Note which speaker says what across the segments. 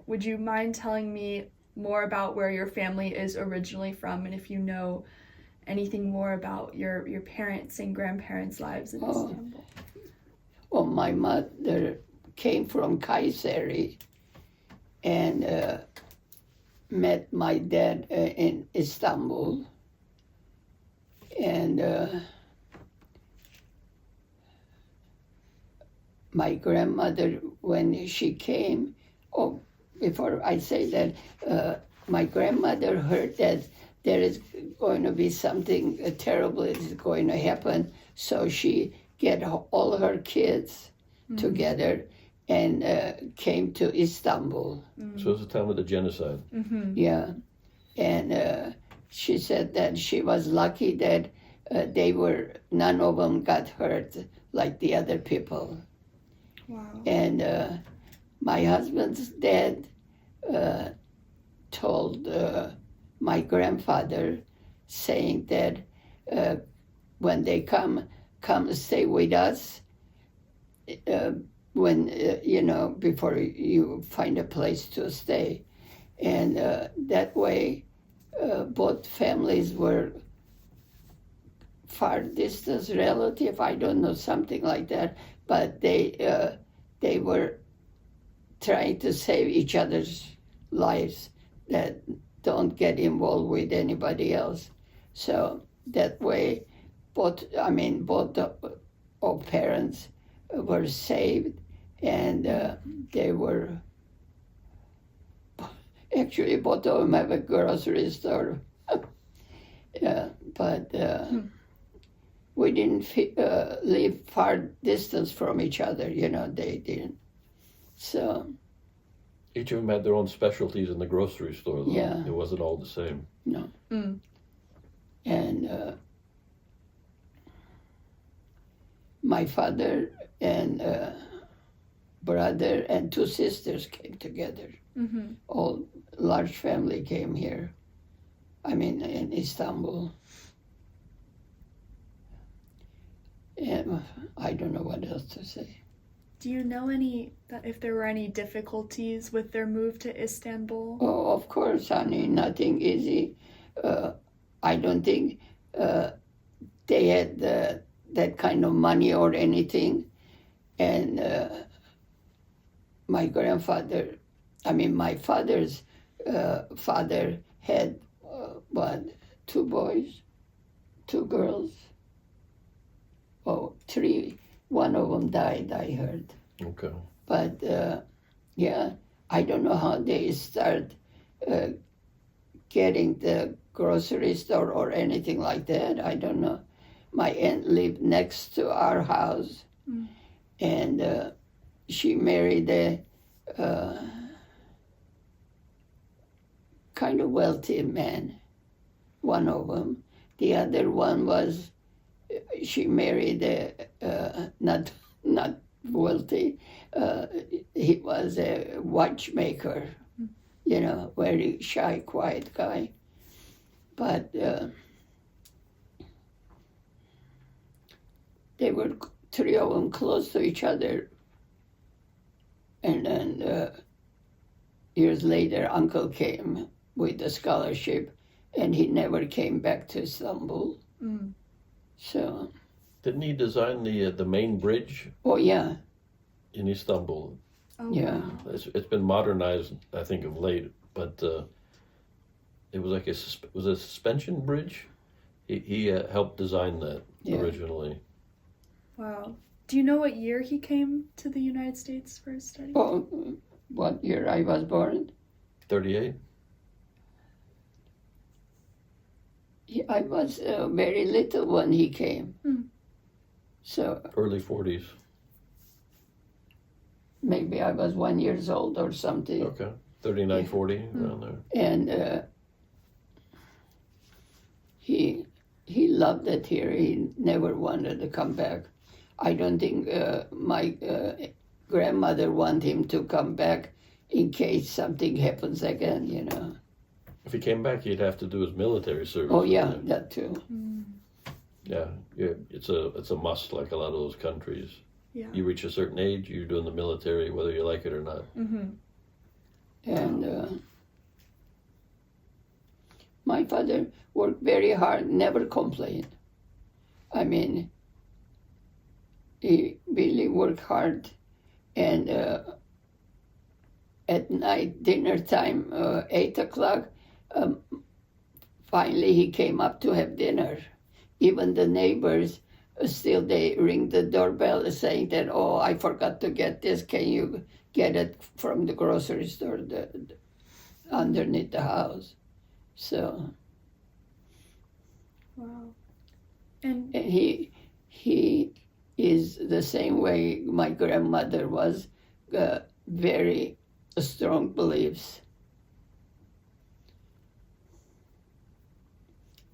Speaker 1: would you mind telling me more about where your family is originally from, and if you know anything more about your parents' and grandparents' lives in Istanbul?
Speaker 2: Well, my mother came from Kayseri and met my dad in Istanbul. And my grandmother, when she came, before I say that, my grandmother heard that there is going to be something terrible is going to happen, so she get all her kids together and came to Istanbul.
Speaker 3: So it was the time of the genocide.
Speaker 2: Yeah, and she said that she was lucky that none of them got hurt like the other people.
Speaker 1: Wow.
Speaker 2: And my husband's dad told my grandfather, saying that when they come stay with us, before you find a place to stay. And that way, both families were far distance relative, I don't know, something like that, but they were trying to save each other's lives, that don't get involved with anybody else. So that way, both of parents were saved, and they were, actually both of them have a grocery store. Yeah, but we didn't live far distance from each other, they didn't. So
Speaker 3: Each of them had their own specialties in the grocery store, though.
Speaker 2: Yeah.
Speaker 3: It wasn't all the same.
Speaker 2: no.
Speaker 1: Mm.
Speaker 2: And my father and brother and two sisters came together.
Speaker 1: Mm-hmm.
Speaker 2: All large family came here. In Istanbul. And I don't know what else to say.
Speaker 1: Do you know if there were any difficulties with their move to Istanbul?
Speaker 2: Oh, of course, honey, nothing easy. I don't think they had that kind of money or anything. And my father's father had, two boys, two girls. Oh, three. One of them died, I heard.
Speaker 3: Okay.
Speaker 2: But yeah, I don't know how they start getting the grocery store or anything like that. I don't know. My aunt lived next to our house, and she married a kind of wealthy man, one of them. The other one was, she married a not wealthy. He was a watchmaker, very shy, quiet guy. But they were, three of them, close to each other. And then years later, uncle came with a scholarship, and he never came back to Istanbul.
Speaker 1: Mm.
Speaker 2: So.
Speaker 3: Didn't he design the main bridge
Speaker 2: Oh yeah.
Speaker 3: in Istanbul?
Speaker 1: Oh,
Speaker 2: Yeah.
Speaker 1: wow.
Speaker 3: It's been modernized, I think, of late, but it was like was a suspension bridge. He helped design that originally.
Speaker 1: Wow. Do you know what year he came to the United States for his studies?
Speaker 2: Oh, what year I was born?
Speaker 3: 38?
Speaker 2: I was very little when he came. So
Speaker 3: Early 40s.
Speaker 2: maybe I was 1 year old or something.
Speaker 3: Okay. 39, 40, around there.
Speaker 2: And he loved it here. He never wanted to come back. I don't think my grandmother wanted him to come back in case something happens again,
Speaker 3: If he came back, he'd have to do his military service.
Speaker 2: Oh yeah,
Speaker 3: wouldn't he?
Speaker 2: that too.
Speaker 3: Yeah, it's a must, like a lot of those countries.
Speaker 1: Yeah.
Speaker 3: You reach a certain age, you're doing the military, whether you like it or not.
Speaker 1: Mm-hmm.
Speaker 2: Yeah. my father worked very hard, never complained. I mean, he really worked hard. And at night, dinner time, 8 o'clock, finally he came up to have dinner. Even the neighbors, still they ring the doorbell saying that, oh, I forgot to get this. Can you get it from the grocery store underneath the house? So.
Speaker 1: Wow. And
Speaker 2: He is the same way my grandmother was, very strong beliefs.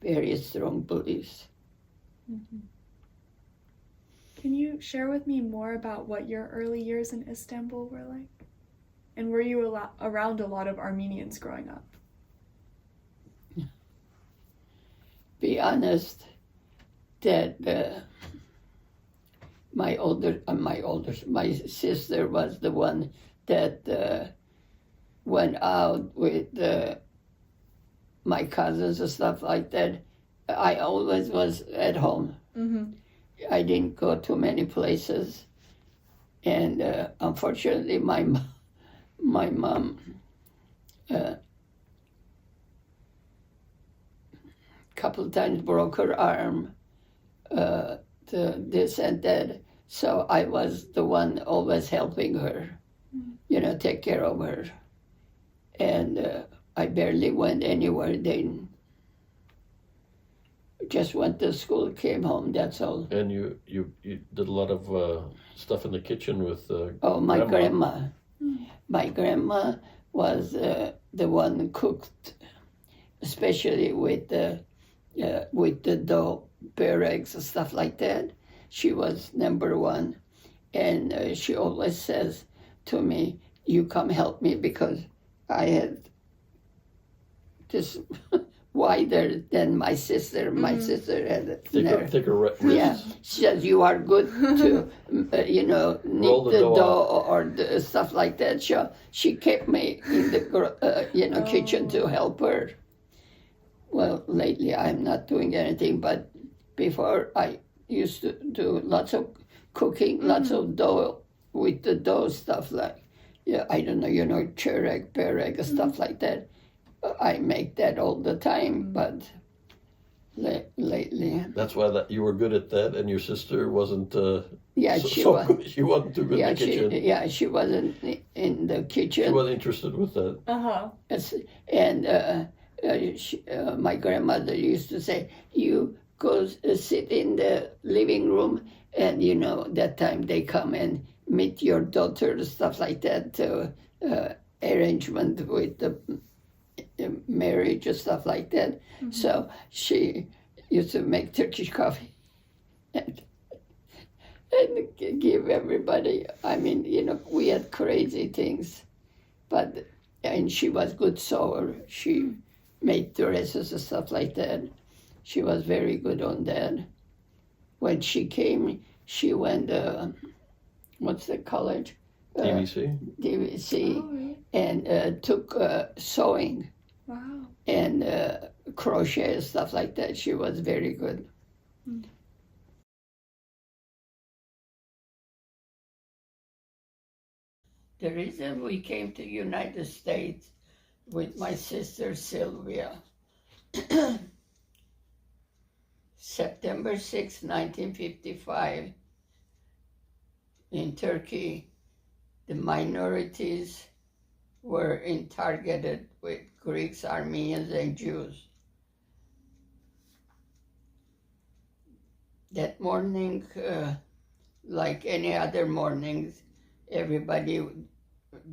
Speaker 2: Very strong beliefs.
Speaker 1: can you share with me more about what your early years in Istanbul were like? And were you around a lot of Armenians growing up?
Speaker 2: Be honest, that my sister was the one that went out with my cousins and stuff like that. I always was at home.
Speaker 1: Mm-hmm.
Speaker 2: I didn't go to many places, and unfortunately, my mom couple times broke her arm, this and that. So I was the one always helping her, take care of her. And I barely went anywhere then. Just went to school, came home, that's all.
Speaker 3: And you did a lot of stuff in the kitchen with
Speaker 2: My grandma. My grandma was the one who cooked, especially with the dough, bear eggs and stuff like that. She was number one. And she always says to me, you come help me, because I had just wider than my sister. My sister had
Speaker 3: thicker wrists.
Speaker 2: Yeah, she says you are good to, knead
Speaker 3: Roll the dough
Speaker 2: dough or stuff like that. She kept me in the kitchen to help her. Well, lately I'm not doing anything, but before I used to do lots of cooking, lots of dough, with the dough stuff like, I don't know, chereg, pereg, stuff like that. I make that all the time, but lately.
Speaker 3: That's why you were good at that, and your sister wasn't.
Speaker 2: She was.
Speaker 3: She wasn't too good in the kitchen.
Speaker 2: She wasn't in the kitchen.
Speaker 3: She wasn't interested with that.
Speaker 2: And my grandmother used to say, "You go sit in the living room, and that time they come and meet your daughter, stuff like that, arrangement with the marriage and stuff like that." Mm-hmm. So she used to make Turkish coffee and give everybody. I mean, we had crazy things, and she was good sewer. She made dresses and stuff like that. She was very good on that. When she came, she went, what's the college?
Speaker 3: DVC.
Speaker 2: DVC, and took sewing.
Speaker 1: Wow.
Speaker 2: And crochet and stuff like that. She was very good. Mm. The reason we came to United States with my sister Sylvia, September 6, 1955, in Turkey, the minorities were targeted with Greeks, Armenians, and Jews. That morning, like any other mornings, everybody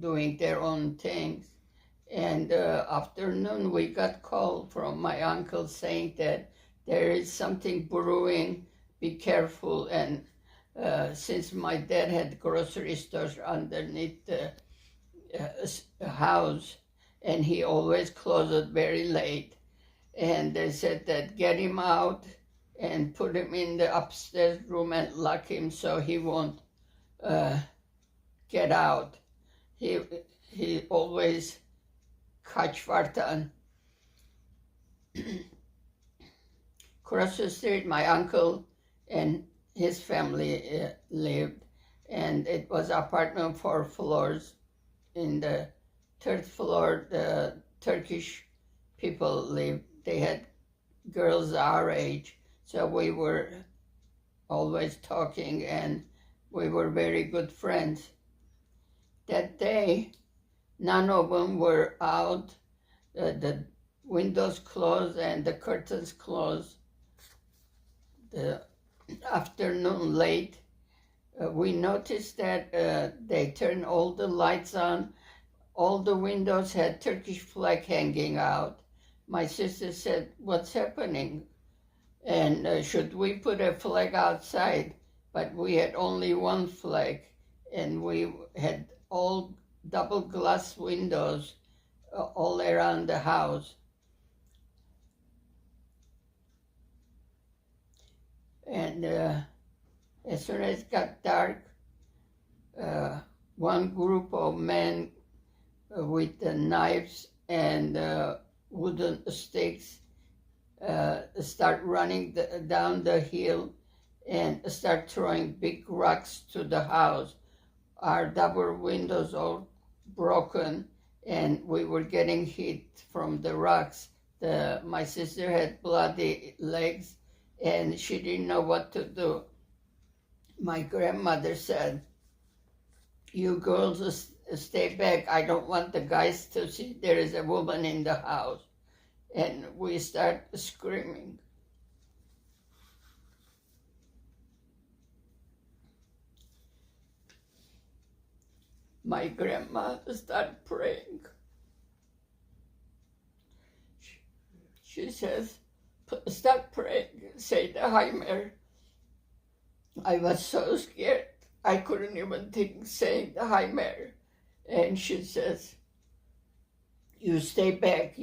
Speaker 2: doing their own things. And afternoon, we got call from my uncle saying that there is something brewing, be careful. And since my dad had grocery stores underneath the house, and he always closed it very late, and they said that get him out and put him in the upstairs room and lock him so he won't get out. He always kaç vartan. across the street, my uncle and his family lived, and it was apartment 4 floors. In the third floor, the Turkish people lived. They had girls our age, so we were always talking, and we were very good friends. That day, none of them were out. The windows closed and the curtains closed. The afternoon late, we noticed that they turned all the lights on. All the windows had Turkish flag hanging out. My sister said, "What's happening? And should we put a flag outside?" But we had only one flag, and we had all double glass windows all around the house. And as soon as it got dark, one group of men with the knives and wooden sticks start running down the hill and start throwing big rocks to the house. Our double windows all broken, and we were getting hit from the rocks. My sister had bloody legs, and she didn't know what to do. My grandmother said, "You girls stay back. I don't want the guys to see there is a woman in the house." And we start screaming. My grandma started praying. She says, "Start praying, say the Heimer." I was so scared, I couldn't even think saying the Heimer. And she says, you stay back,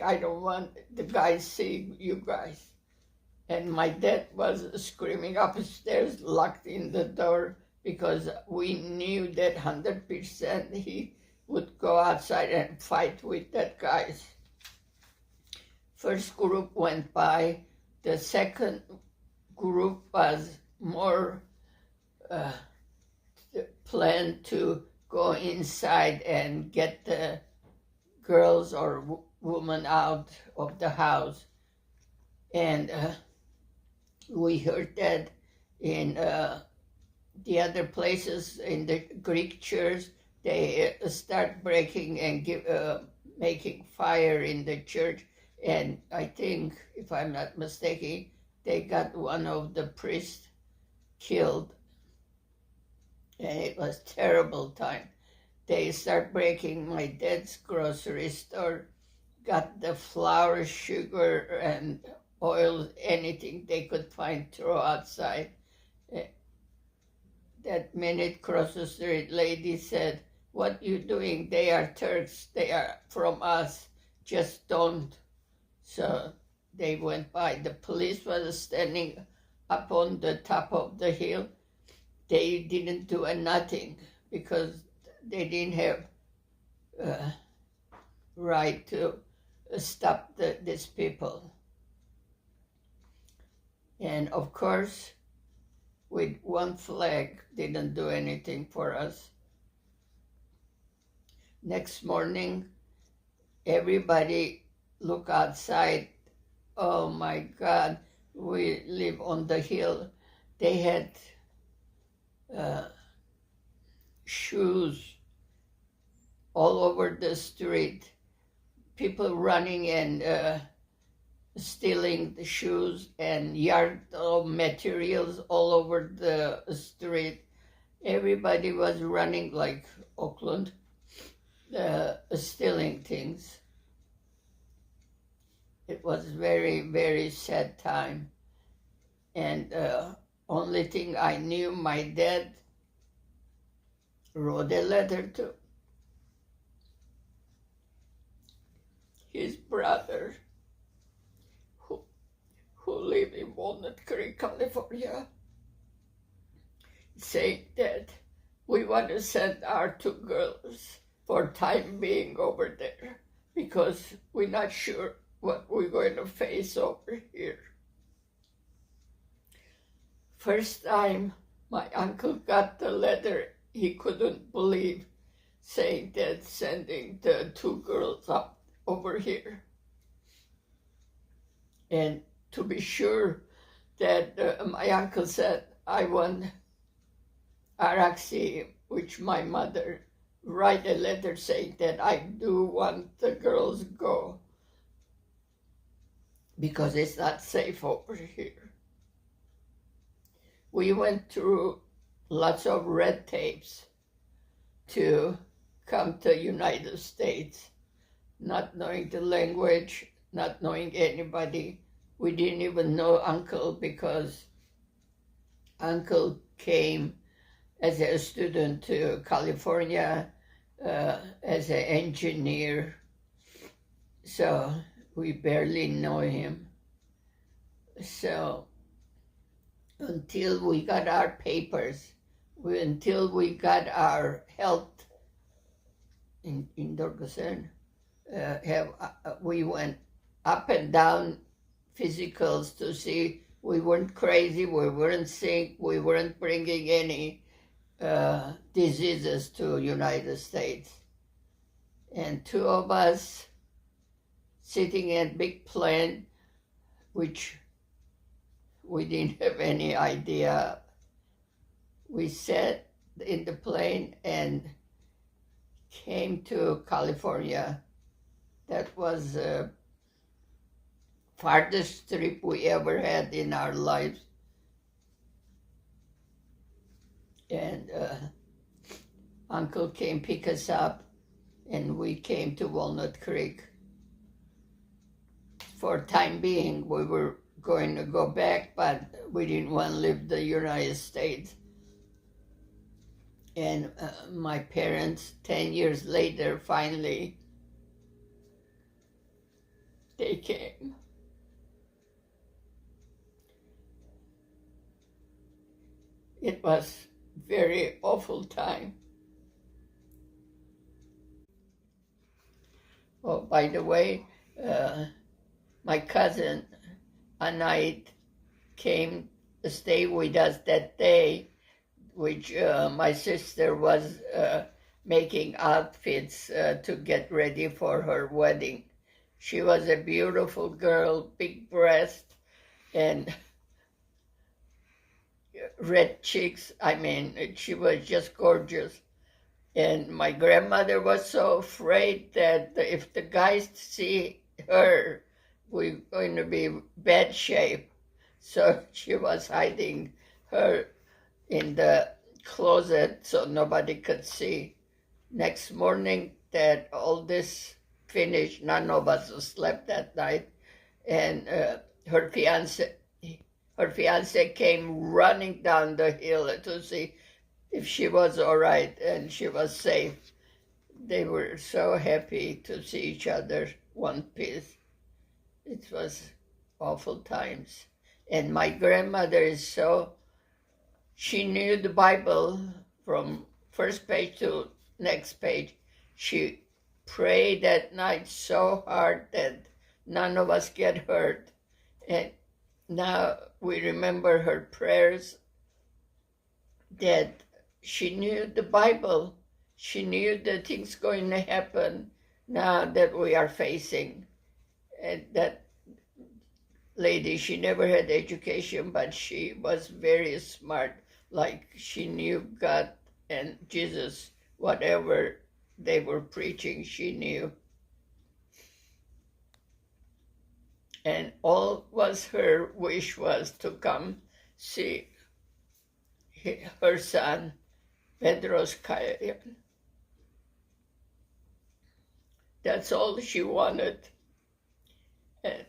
Speaker 2: I don't want the guys seeing you guys." And my dad was screaming upstairs, locked in the door, because we knew that 100% he would go outside and fight with that guys. First group went by. The second group was more planned to go inside and get the girls or women out of the house. And we heard that in the other places, in the Greek church, they start breaking and making fire in the church. And I think, if I'm not mistaken, they got one of the priests killed. And it was a terrible time. They start breaking my dad's grocery store, got the flour, sugar, and oil, anything they could find, throw outside. That minute, across the street, lady said, "What you doing? They are Turks. They are from us. Just don't." So they went by. The police was standing up on the top of the hill. They didn't do nothing because they didn't have right to stop these people. And of course, with one flag, didn't do anything for us. Next morning, everybody look outside. Oh my God, we live on the hill. They had shoes all over the street. People running and stealing the shoes and yard materials all over the street. Everybody was running like Oakland, stealing things. It was very, very sad time. And only thing I knew, my dad wrote a letter to his brother who lived in Walnut Creek, California, saying that we want to send our 2 girls for time being over there because we're not sure what we're going to face over here. First time my uncle got the letter, he couldn't believe, saying that sending the 2 girls up over here. And to be sure that my uncle said, I want Araxi, which my mother, write a letter saying that I do want the girls go because it's not safe over here. We went through lots of red tapes to come to United States, not knowing the language, not knowing anybody. We didn't even know Uncle because Uncle came as a student to California as an engineer, so we barely know him. So until we got our papers, until we got our health in Dorgosen, we went up and down physicals to see we weren't crazy, we weren't sick, we weren't bringing any diseases to United States. And 2 of us sitting in a big plane, which we didn't have any idea. We sat in the plane and came to California. That was the farthest trip we ever had in our lives. And Uncle came pick us up, and we came to Walnut Creek. For time being, we were going to go back, but we didn't want to leave the United States. And my parents, 10 years later, finally, they came. It was very awful time. Oh, by the way, my cousin Anait came to stay with us that day, which my sister was making outfits to get ready for her wedding. She was a beautiful girl, big breast, and red cheeks. I mean, she was just gorgeous. And my grandmother was so afraid that if the guys see her, we're going to be bad shape. So she was hiding her in the closet so nobody could see. Next morning that all this finished, none of us slept that night. And her fiance came running down the hill to see if she was all right and she was safe. They were so happy to see each other one piece. It was awful times. And my grandmother she knew the Bible from first page to next page. She prayed at night so hard that none of us get hurt. And now we remember her prayers, that she knew the Bible. She knew the things going to happen now that we are facing. And that lady, she never had education, but she was very smart. Like she knew God and Jesus, whatever they were preaching, she knew. And all was her wish was to come see her son, Pedro's Kayan. That's all she wanted. And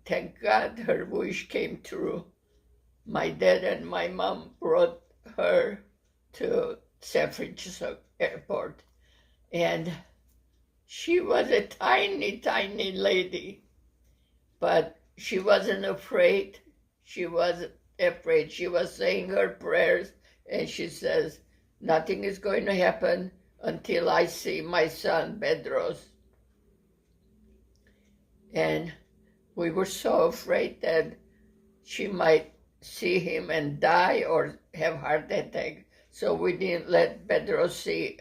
Speaker 2: thank God her wish came true. My dad and my mom brought her to San Francisco Airport. And she was a tiny, tiny lady, but she wasn't afraid. She wasn't afraid. She was saying her prayers, and she says, nothing is going to happen until I see my son Bedros. And we were so afraid that she might see him and die or have heart attack. So we didn't let Bedros see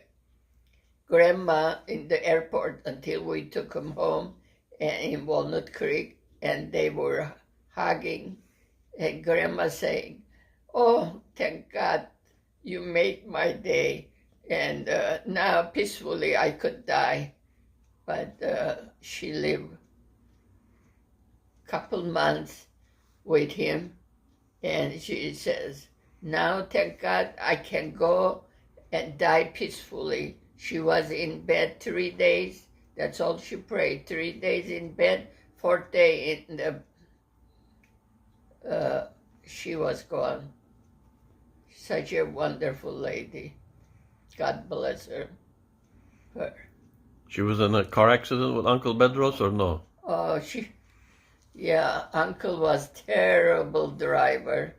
Speaker 2: Grandma in the airport until we took him home in Walnut Creek, and they were hugging, and Grandma saying, "Oh, thank God you made my day, and now peacefully I could die." But she lived a couple months with him, and she says, "Now thank God I can go and die peacefully." She was in bed 3 days. That's all she prayed. 3 days in bed, 4th day in the, she was gone. Such a wonderful lady. God bless her.
Speaker 3: She was in a car accident with Uncle Bedros, or no?
Speaker 2: Oh, yeah, Uncle was terrible driver,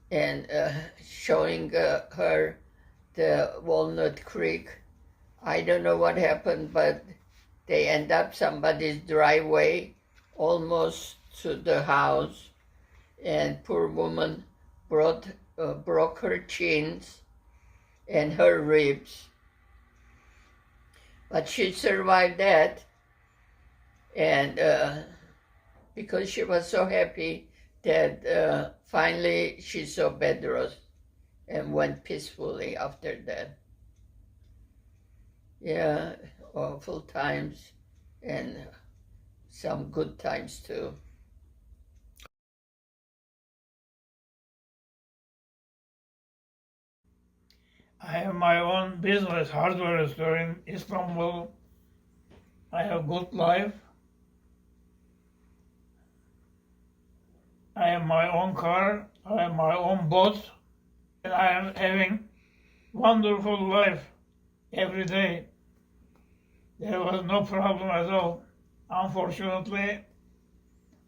Speaker 2: and showing her the Walnut Creek. I don't know what happened, but they end up somebody's driveway almost to the house, and poor woman broke her chins and her ribs. But she survived that, and because she was so happy that finally she saw Bedros and went peacefully after that. Yeah, awful times and some good times too.
Speaker 4: I have my own business, hardware store in Istanbul. I have good life. I have my own car. I have my own boat. And I am having wonderful life every day. There was no problem at all. Unfortunately,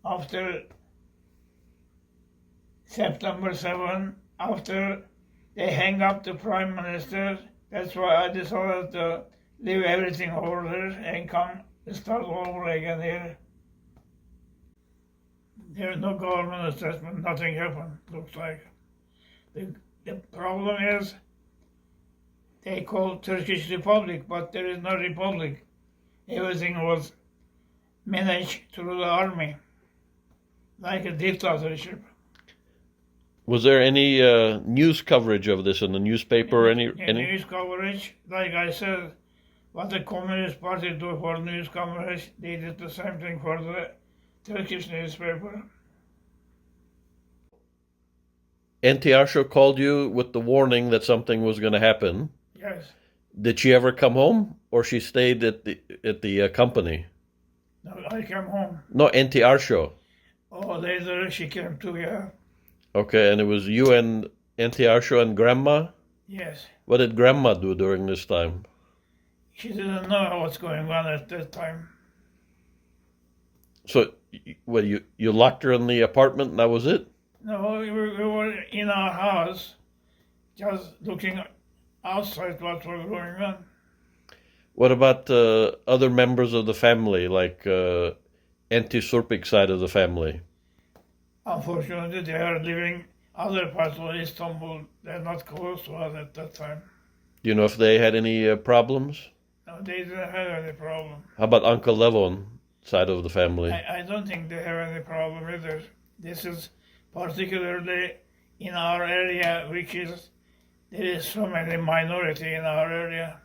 Speaker 4: after September 7, after they hang up the Prime Minister, that's why I decided to leave everything over there and come start all over again here. There is no government assessment, nothing happened, looks like. The problem is they call Turkish Republic, but there is no republic. Everything was managed through the army, like a dictatorship.
Speaker 3: Was there any news coverage of this in the newspaper? Any?
Speaker 4: News coverage, like I said, what the Communist Party do for news coverage, they did the same thing for the Turkish newspaper.
Speaker 3: NTR show called you with the warning that something was going to happen.
Speaker 4: Yes.
Speaker 3: Did she ever come home, or she stayed at the company?
Speaker 4: No, I came home.
Speaker 3: No, NTR show.
Speaker 4: Oh, later she came too, yeah.
Speaker 3: Okay, and it was you and NTR show and Grandma?
Speaker 4: Yes.
Speaker 3: What did Grandma do during this time?
Speaker 4: She didn't know what's going on at that time.
Speaker 3: So, what, you locked her in the apartment and that was it?
Speaker 4: No, we were in our house, just looking outside what was going on.
Speaker 3: What about other members of the family, like Auntie Surpik side of the family?
Speaker 4: Unfortunately, they are living other parts of Istanbul. They're not close to us at that time.
Speaker 3: Do you know if they had any problems?
Speaker 4: No, they didn't have any problem.
Speaker 3: How about Uncle Levon side of the family?
Speaker 4: I don't think they have any problem either. This is particularly in our area, which is, there is so many minority in our area.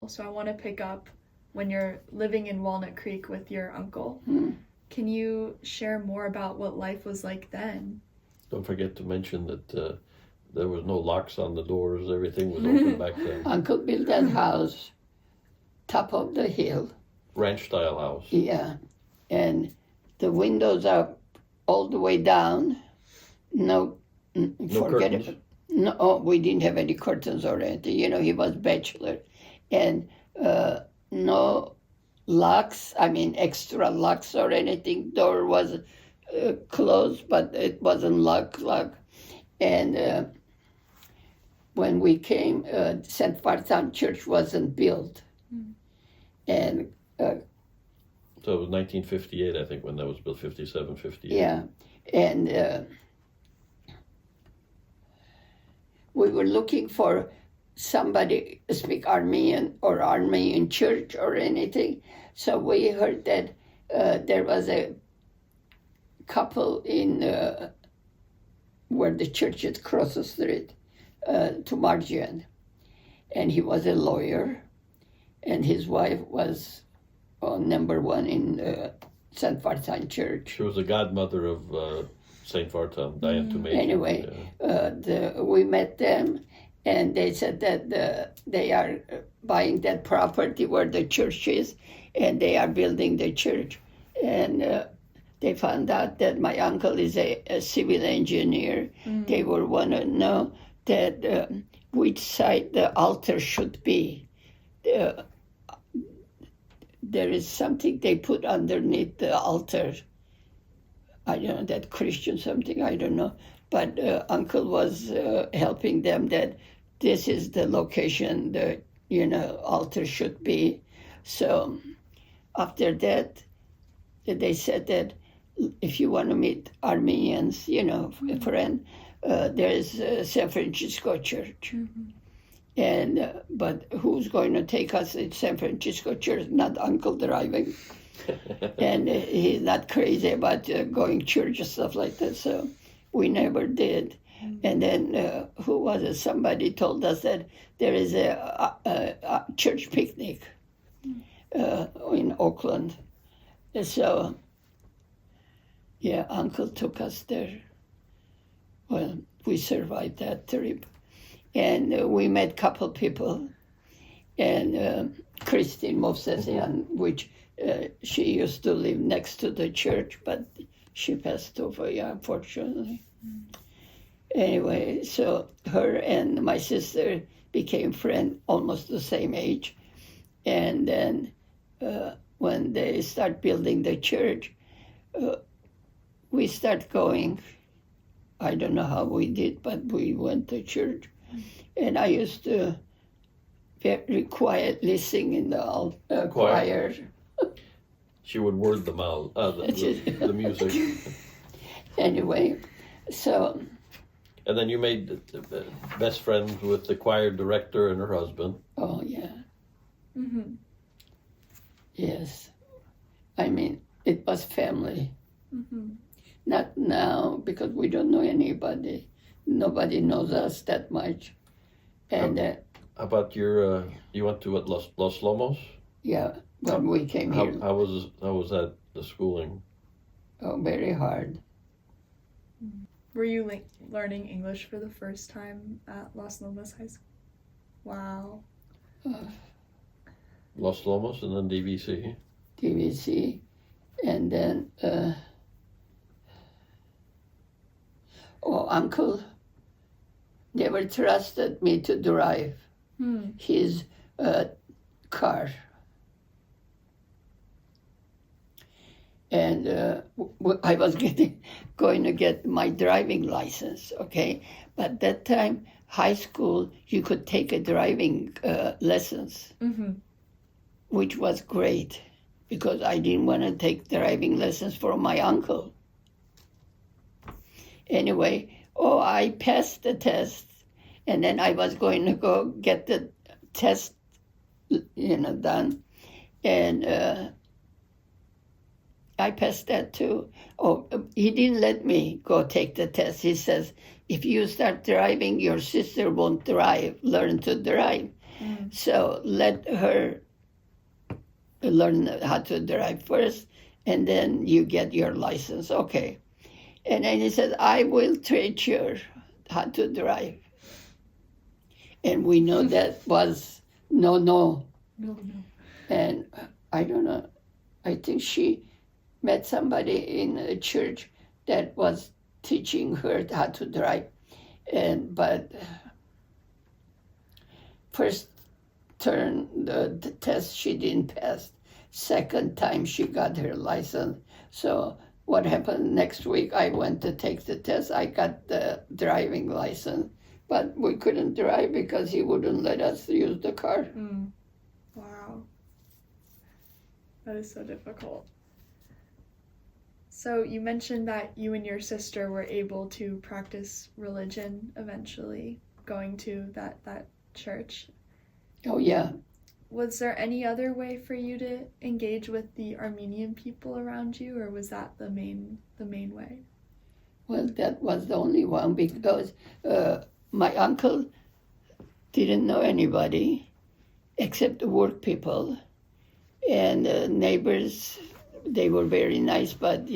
Speaker 1: So I want to pick up when you're living in Walnut Creek with your uncle. Can you share more about what life was like then?
Speaker 3: Don't forget to mention that there was no locks on the doors. Everything was open back then.
Speaker 2: Uncle built that house, top of the hill.
Speaker 3: Ranch-style house.
Speaker 2: Yeah, and the windows are all the way down. No forget
Speaker 3: curtains?
Speaker 2: it. No, we didn't have any curtains or anything. You know, he was bachelor, and no locks. I mean, extra locks or anything. Door was closed, but it wasn't locked. And when we came, St. Vartan Church wasn't built. And
Speaker 3: So it was 1958, I think, when that was built, 57, 58.
Speaker 2: yeah, and we were looking for somebody to speak Armenian or Armenian church or anything. So we heard that there was a couple in where the church is across the street to Marjan. And he was a lawyer, and his wife was number one in St. Vartan Church.
Speaker 3: She was the godmother of St. Vartan, Diane Tomajian.
Speaker 2: Anyway,
Speaker 3: yeah.
Speaker 2: we met them, and they said that they are buying that property where the church is, and they are building the church. And they found out that my uncle is a civil engineer. They were want to know that which side the altar should be. There is something they put underneath the altar. I don't know, that Christian something, I don't know. But Uncle was helping them that this is the location the altar should be. So after that, they said that if you want to meet Armenians, a friend, there is San Francisco Church. And but who's going to take us to San Francisco Church? Not Uncle driving. And he's not crazy about going church and stuff like that. So we never did. And then who was it? Somebody told us that there is a church picnic in Oakland. So yeah, Uncle took us there. Well, we survived that trip. And we met a couple people. And Christine Movsesian, which she used to live next to the church, but she passed away, unfortunately. Anyway, so her and my sister became friends almost the same age. And then when they start building the church, we start going. I don't know how we did, but we went to church. And I used to very quietly sing in the choir.
Speaker 3: She would word the mouth, the music.
Speaker 2: Anyway, so.
Speaker 3: And then you made best friends with the choir director and her husband.
Speaker 2: Oh, yeah. Yes. I mean, it was family. Not now, because we don't know anybody. Nobody knows us that much. And
Speaker 3: How about you went to what, Los Lomos?
Speaker 2: yeah, when we came here.
Speaker 3: How was that, the schooling?
Speaker 2: Oh, very hard.
Speaker 1: Were you learning English for the first time at Los Lomos High School? Wow.
Speaker 3: Los Lomos and then DVC?
Speaker 2: DVC. And then, Uncle never trusted me to drive his car. And I was going to get my driving license, okay? But that time, high school, you could take a driving lessons, which was great because I didn't want to take driving lessons from my uncle. Anyway, I passed the test, and then I was going to go get the test, done, and I passed that too. He didn't let me go take the test. He says, if you start driving, your sister won't learn to drive. So let her learn how to drive first, and then you get your license. Okay. And then he said, I will teach you how to drive. And we know that was no. And I don't know. I think she met somebody in a church that was teaching her how to drive. But first turn, the test she didn't pass. Second time she got her license. So what happened next week, I went to take the test. I got the driving license, but we couldn't drive because he wouldn't let us use the car.
Speaker 1: Wow. That is so difficult. So you mentioned that you and your sister were able to practice religion eventually, going to that church.
Speaker 2: Oh, yeah.
Speaker 1: Was there any other way for you to engage with the Armenian people around you, or was that the main way?
Speaker 2: Well, that was the only one because my uncle didn't know anybody except the work people. And neighbors, they were very nice, but,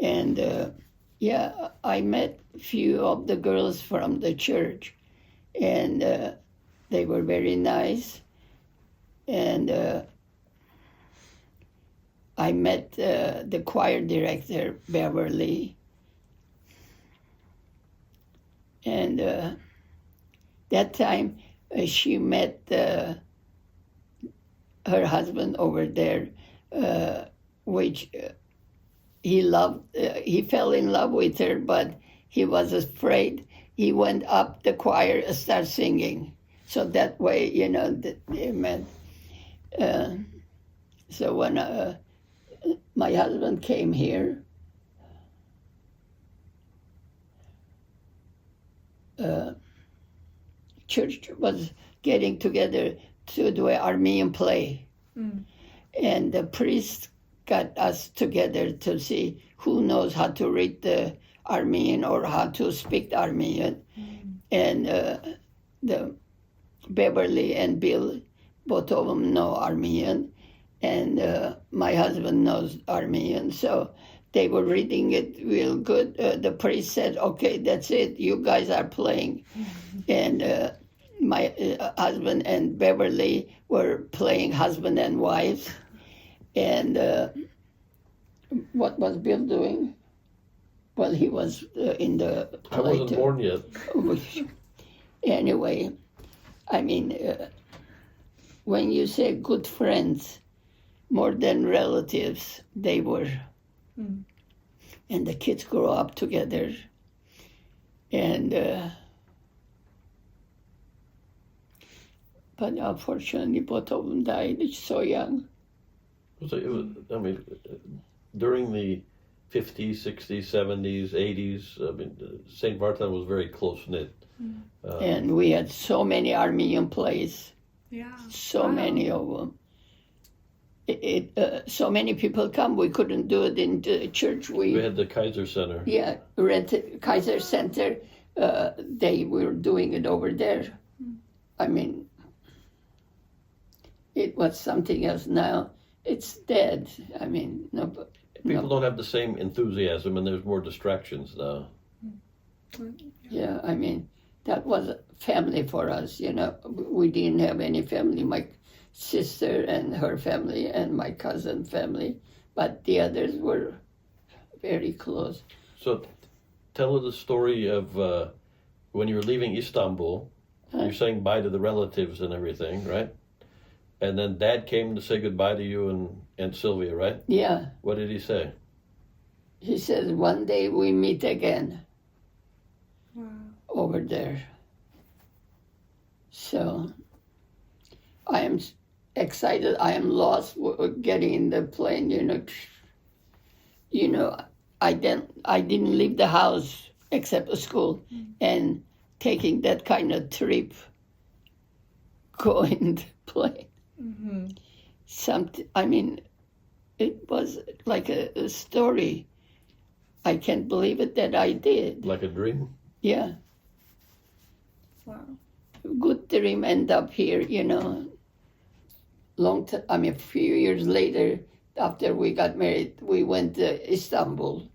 Speaker 2: and yeah, I met a few of the girls from the church, and they were very nice. And I met the choir director, Beverly. And that time she met her husband over there, which he loved. He fell in love with her, but he was afraid. He went up the choir and started singing. So that way, they met. So when my husband came here, church was getting together to do an Armenian play. And the priest got us together to see who knows how to read the Armenian or how to speak Armenian. And the Beverly and Bill, both of them know Armenian, and my husband knows Armenian. So they were reading it real good. The priest said, okay, that's it. You guys are playing. And my husband and Beverly were playing husband and wife. And what was Bill doing? Well, he was in the play.
Speaker 3: I wasn't
Speaker 2: too.
Speaker 3: born yet.
Speaker 2: Anyway, I mean, when you say good friends, more than relatives, they were. And the kids grow up together. And but unfortunately, both of them died so young.
Speaker 3: During the 50s, 60s, 70s, 80s, St. Martin was very close-knit.
Speaker 2: And we had so many Armenian plays.
Speaker 1: Yeah.
Speaker 2: So
Speaker 1: Wow.
Speaker 2: many of them. So many people come, we couldn't do it in the church.
Speaker 3: We had the Kaiser Center.
Speaker 2: Yeah, rented Kaiser Center. They were doing it over there. I mean, it was something else. Now it's dead. I mean,
Speaker 3: People don't have the same enthusiasm, and there's more distractions now.
Speaker 2: Yeah, I mean, that was family for us. We didn't have any family. My sister and her family and my cousin family, but the others were very close.
Speaker 3: So tell us the story of when you were leaving Istanbul. You're saying bye to the relatives and everything, right? And then Dad came to say goodbye to you and Sylvia, right?
Speaker 2: Yeah.
Speaker 3: What did he say?
Speaker 2: He says, one day we meet again.
Speaker 1: Wow.
Speaker 2: Over there. So I am excited. I am lost getting in the plane. I didn't leave the house except school, and taking that kind of trip, going the plane. I mean, it was like a story. I can't believe it that I did.
Speaker 3: Like a dream?
Speaker 2: Yeah.
Speaker 1: Wow.
Speaker 2: Good dream, end up here, a few years later, after we got married, we went to Istanbul.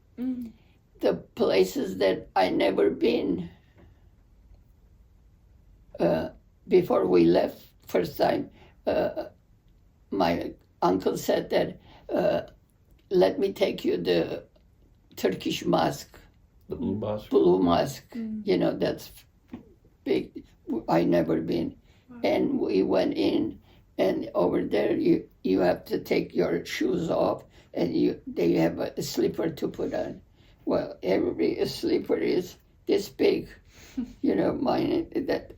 Speaker 2: The places that I never been before we left first time, my uncle said that, let me take you the Turkish mosque.
Speaker 3: The Blue Mosque?
Speaker 2: Blue Mosque. That's big. I never been.
Speaker 1: Wow.
Speaker 2: And we went in, and over there you have to take your shoes off and they have a slipper to put on. Well, every slipper is this big, mine. That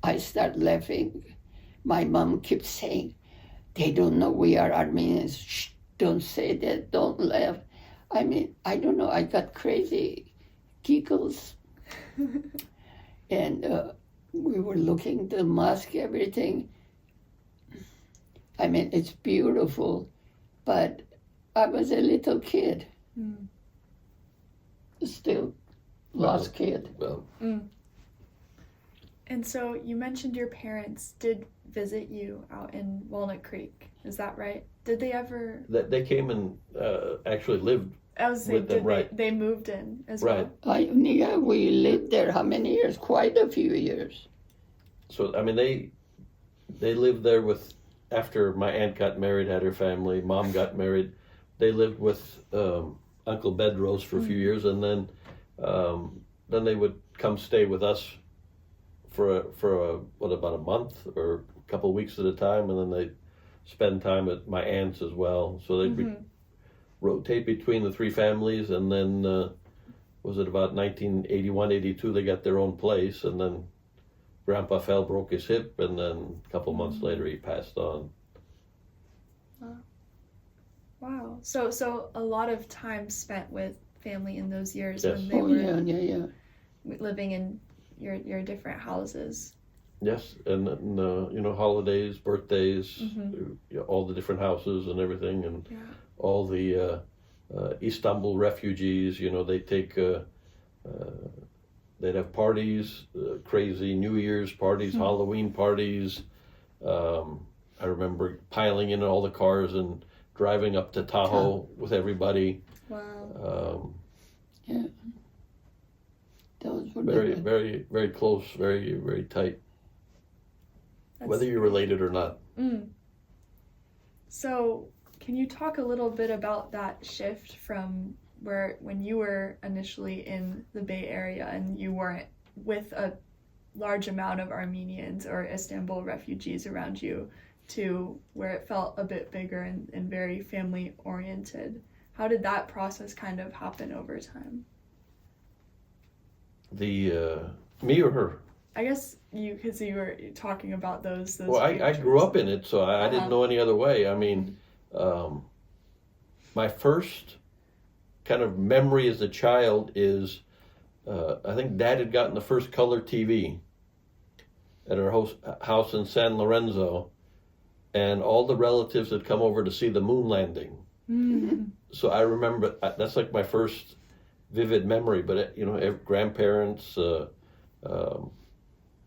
Speaker 2: I start laughing. My mom keeps saying, "They don't know we are Armenians. Shh, don't say that. Don't laugh." I mean, I don't know. I got crazy giggles, and we were looking at the mosque, everything. I mean, it's beautiful, but I was a little kid. Still lost kid.
Speaker 3: Well,
Speaker 1: And so you mentioned your parents did visit you out in Walnut Creek. Is that right? Did they ever?
Speaker 3: they came and actually lived.
Speaker 1: I was saying,
Speaker 3: With them,
Speaker 1: did
Speaker 3: right.
Speaker 1: they moved in as
Speaker 3: Right.
Speaker 1: well?
Speaker 2: Yeah, we lived there how many years? Quite a few years.
Speaker 3: So I mean, they lived there with. After my aunt got married, had her family. Mom got married. They lived with Uncle Bedros for a few years, and then they would come stay with us for about a month or a couple of weeks at a time, and then they'd spend time at my aunt's as well. So they'd rotate between the three families, and then was it about 1981, 82, they got their own place, and then Grandpa fell, broke his hip, and then a couple months later he passed on.
Speaker 1: Wow. So a lot of time spent with family in those years
Speaker 3: Yes.
Speaker 1: when they
Speaker 2: Oh,
Speaker 1: were
Speaker 2: yeah.
Speaker 1: living in your different houses.
Speaker 3: Yes, and then, holidays, birthdays, all the different houses and everything, and
Speaker 1: Yeah.
Speaker 3: all the Istanbul refugees, they take, they'd have parties, crazy New Year's parties, Halloween parties. I remember piling in all the cars and driving up to Tahoe with everybody.
Speaker 1: Wow.
Speaker 2: Those were
Speaker 3: Very,
Speaker 2: the,
Speaker 3: very, very close, very, very tight,
Speaker 1: That's-
Speaker 3: whether you're related or not.
Speaker 1: So can you talk a little bit about that shift from when you were initially in the Bay Area and you weren't with a large amount of Armenians or Istanbul refugees around you to where it felt a bit bigger and very family oriented? How did that process kind of happen over time?
Speaker 3: Me or her?
Speaker 1: I guess because you were talking about those.
Speaker 3: Well, I grew up in it, so I didn't know any other way. I mean, my first kind of memory as a child is, I think Dad had gotten the first color TV at our house in San Lorenzo, and all the relatives had come over to see the moon landing. So I remember, that's like my first vivid memory, but grandparents,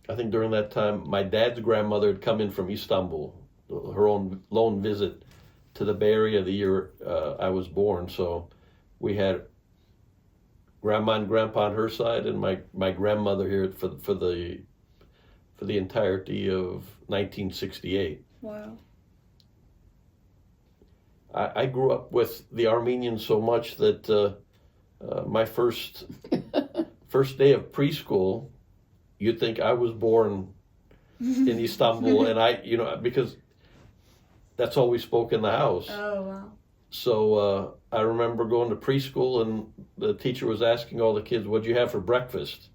Speaker 3: I think during that time, my dad's grandmother had come in from Istanbul, her own lone visit to the Bay Area the year I was born. So we had grandma and grandpa on her side, and my grandmother here for the entirety of 1968.
Speaker 1: Wow.
Speaker 3: I grew up with the Armenians so much that my first day of preschool, you'd think I was born in Istanbul, and because that's all we spoke in the house.
Speaker 1: Oh, wow.
Speaker 3: So I remember going to preschool, and the teacher was asking all the kids, "What'd you have for breakfast?"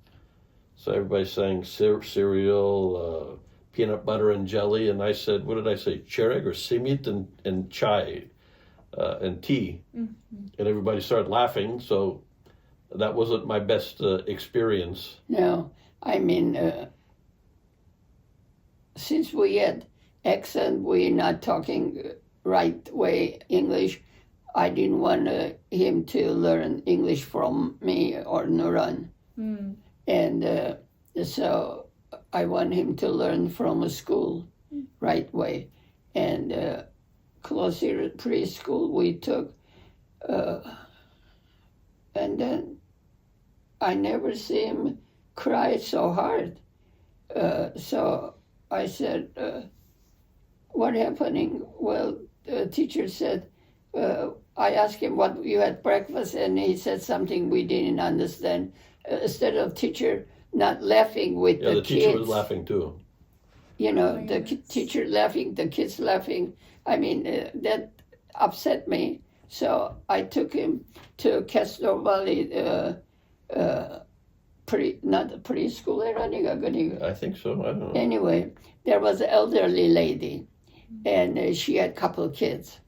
Speaker 3: So everybody's saying cereal, peanut butter and jelly, and I said, "What did I say? Chereg or simit and chai and tea." And everybody started laughing. So that wasn't my best experience.
Speaker 2: no, I mean, since we had accent, we're not talking right way English. I didn't want him to learn English from me or Nuran. And so I want him to learn from a school right way. And closer preschool we took, and then I never see him cry so hard. So I said, what happening? Well, the teacher said, I asked him what you had breakfast, and he said something we didn't understand. Instead of teacher not laughing with
Speaker 3: Yeah,
Speaker 2: the
Speaker 3: the
Speaker 2: kids.
Speaker 3: teacher was laughing too.
Speaker 2: You know,
Speaker 1: Oh,
Speaker 2: the
Speaker 1: yes.
Speaker 2: teacher laughing, the kids laughing. I mean, that upset me. So I took him to Castro Valley not preschool era,
Speaker 3: I think so. I don't know.
Speaker 2: Anyway, there was an elderly lady, and she had a couple of kids.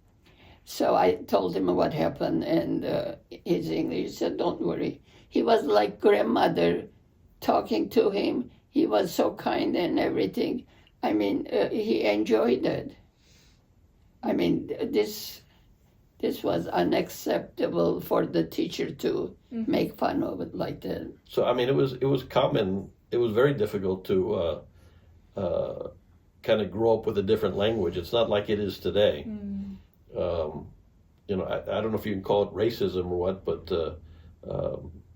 Speaker 2: So I told him what happened, and his English said, "Don't worry." He was like grandmother talking to him. He was so kind and everything. I mean, he enjoyed it. I mean, this was unacceptable for the teacher to make fun of it like that.
Speaker 3: So I mean, it was common. It was very difficult to kind of grow up with a different language. It's not like it is today. You know, I don't know if you can call it racism or what, but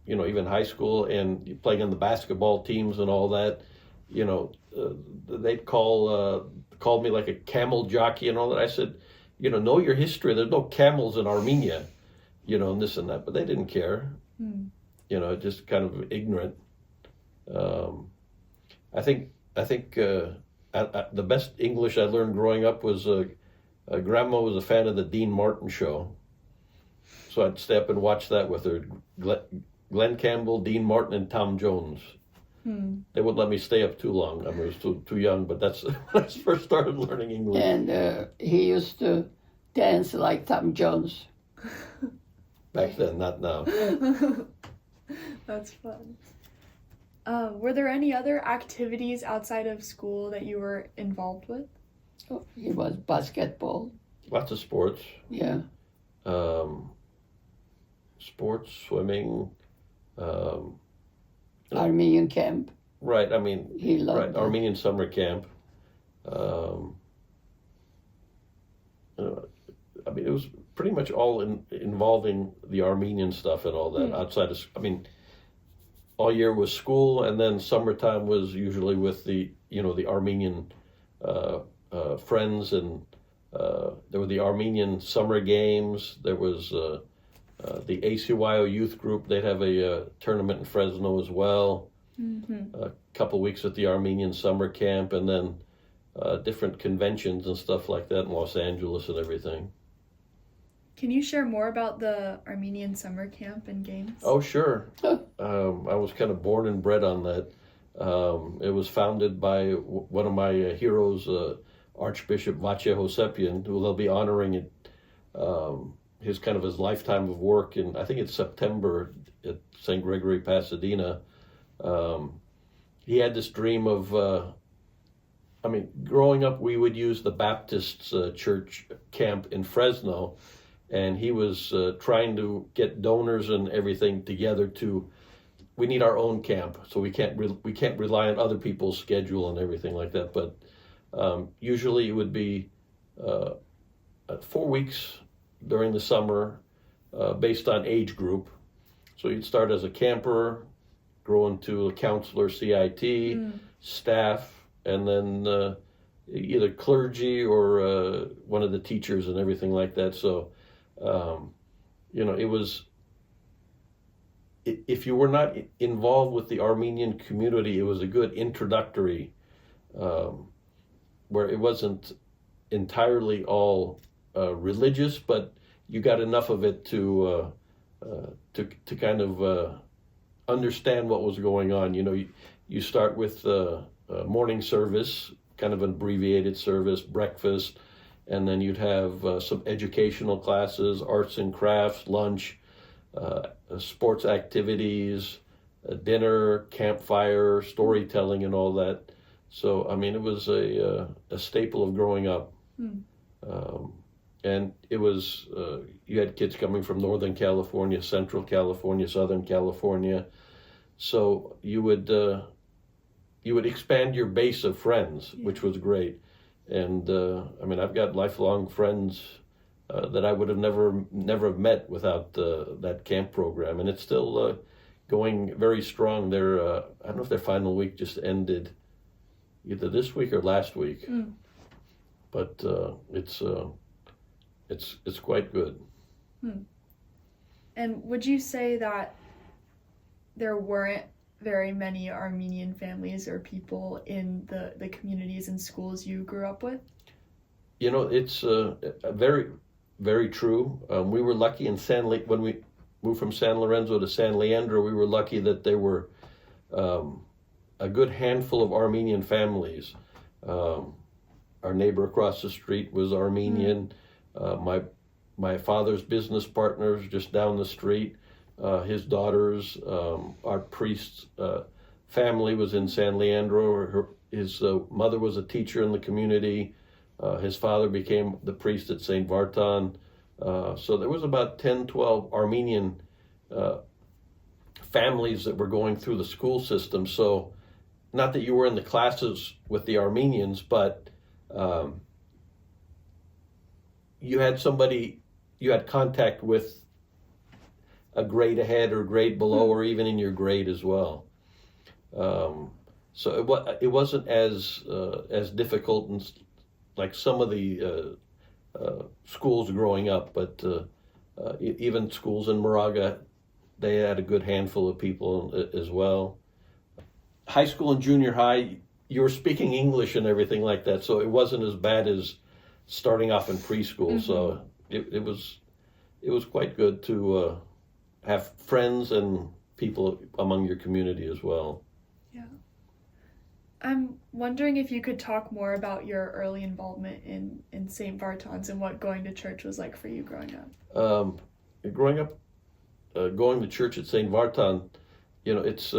Speaker 3: you know, even high school and playing on the basketball teams and all that, you know, they'd called me like a camel jockey and all that. I said, you know your history. There's no camels in Armenia, you know, and this and that. But they didn't care. You know, just kind of ignorant. I think the best English I learned growing up was Grandma was a fan of the Dean Martin show, so I'd stay up and watch that with her. Glenn Campbell, Dean Martin, and Tom Jones. They wouldn't let me stay up too long. I mean, I was too young, but that's when I first started learning English.
Speaker 2: And he used to dance like Tom Jones.
Speaker 3: Back then, not now.
Speaker 1: That's fun. Were there any other activities outside of school that you were involved with?
Speaker 2: Oh, he was basketball.
Speaker 3: Lots of sports.
Speaker 2: Yeah.
Speaker 3: Sports, swimming.
Speaker 2: Armenian camp.
Speaker 3: Right, I mean,
Speaker 2: He loved
Speaker 3: right,
Speaker 2: it.
Speaker 3: Armenian summer camp. You know, I mean, it was pretty much all involving the Armenian stuff and all that. Outside of, I mean, all year was school, and then summertime was usually with the Armenian friends, and there were the Armenian summer games. There was the ACYO youth group. They'd have a tournament in Fresno as well. A couple weeks at the Armenian summer camp, and then different conventions and stuff like that in Los Angeles and everything.
Speaker 1: Can you share more about the Armenian summer camp and games?
Speaker 3: Oh, sure. I was kind of born and bred on that. It was founded by one of my heroes, Archbishop Vache Hosepian, who they'll be honoring it, his lifetime of work in, I think it's September at St. Gregory, Pasadena. He had this dream of, growing up, we would use the Baptist church camp in Fresno, and he was trying to get donors and everything together we need our own camp, so we can't rely on other people's schedule and everything like that. But usually it would be 4 weeks during the summer, based on age group. So you'd start as a camper, grow into a counselor, CIT, staff, and then either clergy or one of the teachers and everything like that. So, it was, if you were not involved with the Armenian community, it was a good introductory, where it wasn't entirely all religious, but you got enough of it to kind of understand what was going on. You start with morning service, kind of an abbreviated service, breakfast, and then you'd have some educational classes, arts and crafts, lunch, sports activities, dinner, campfire, storytelling, and all that. So, it was a staple of growing up. And it was, you had kids coming from Northern California, Central California, Southern California. So you would expand your base of friends, which was great. And I've got lifelong friends that I would have never met without that camp program, and it's still going very strong. I don't know if their final week just ended either this week or last week, but it's quite good.
Speaker 1: And would you say that there weren't very many Armenian families or people in the communities and schools you grew up with?
Speaker 3: It's very, very true. We were lucky in when we moved from San Lorenzo to San Leandro, we were lucky that there were a good handful of Armenian families. Our neighbor across the street was Armenian. My father's business partners just down the street, his daughters, our priest's family was in San Leandro. His mother was a teacher in the community. His father became the priest at St. Vartan. So there was about 10, 12 Armenian families that were going through the school system. So not that you were in the classes with the Armenians, but you had contact with a grade ahead or grade below, or even in your grade as well. So it wasn't as difficult and like some of the schools growing up, but even schools in Moraga, they had a good handful of people as well. High school and junior high, you were speaking English and everything like that, so it wasn't as bad as starting off in preschool. So it was quite good to have friends and people among your community as well.
Speaker 1: Yeah. I'm wondering if you could talk more about your early involvement in St. Vartan's and what going to church was like for you growing up.
Speaker 3: Going to church at St. Vartan, it's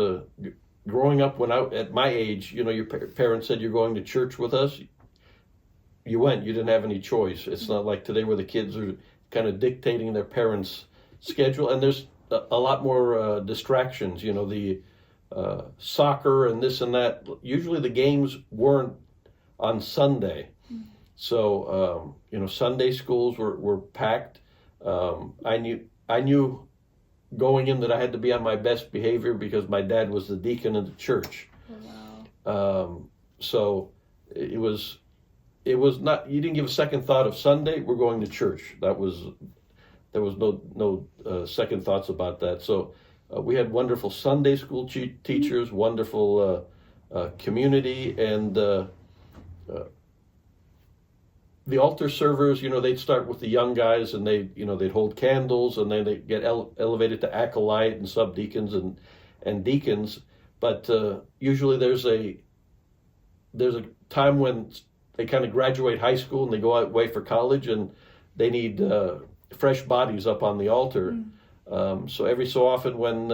Speaker 3: growing up at my age, your parents said you're going to church with us. You went, you didn't have any choice. It's not like today where the kids are kind of dictating their parents' schedule, and there's a lot more distractions, the soccer and this and that. Usually the games weren't on Sunday. So, Sunday schools were packed. I knew going in that I had to be on my best behavior because my dad was the deacon of the church.
Speaker 1: Oh, wow.
Speaker 3: So it was not, you didn't give a second thought of Sunday, we're going to church. There was no second thoughts about that. So we had wonderful Sunday school teachers, wonderful community, and the altar servers, they'd start with the young guys, and they'd hold candles, and then they'd get elevated to acolyte and subdeacons and deacons. But usually there's a time when they kind of graduate high school and they go away for college, and they need fresh bodies up on the altar. So every so often when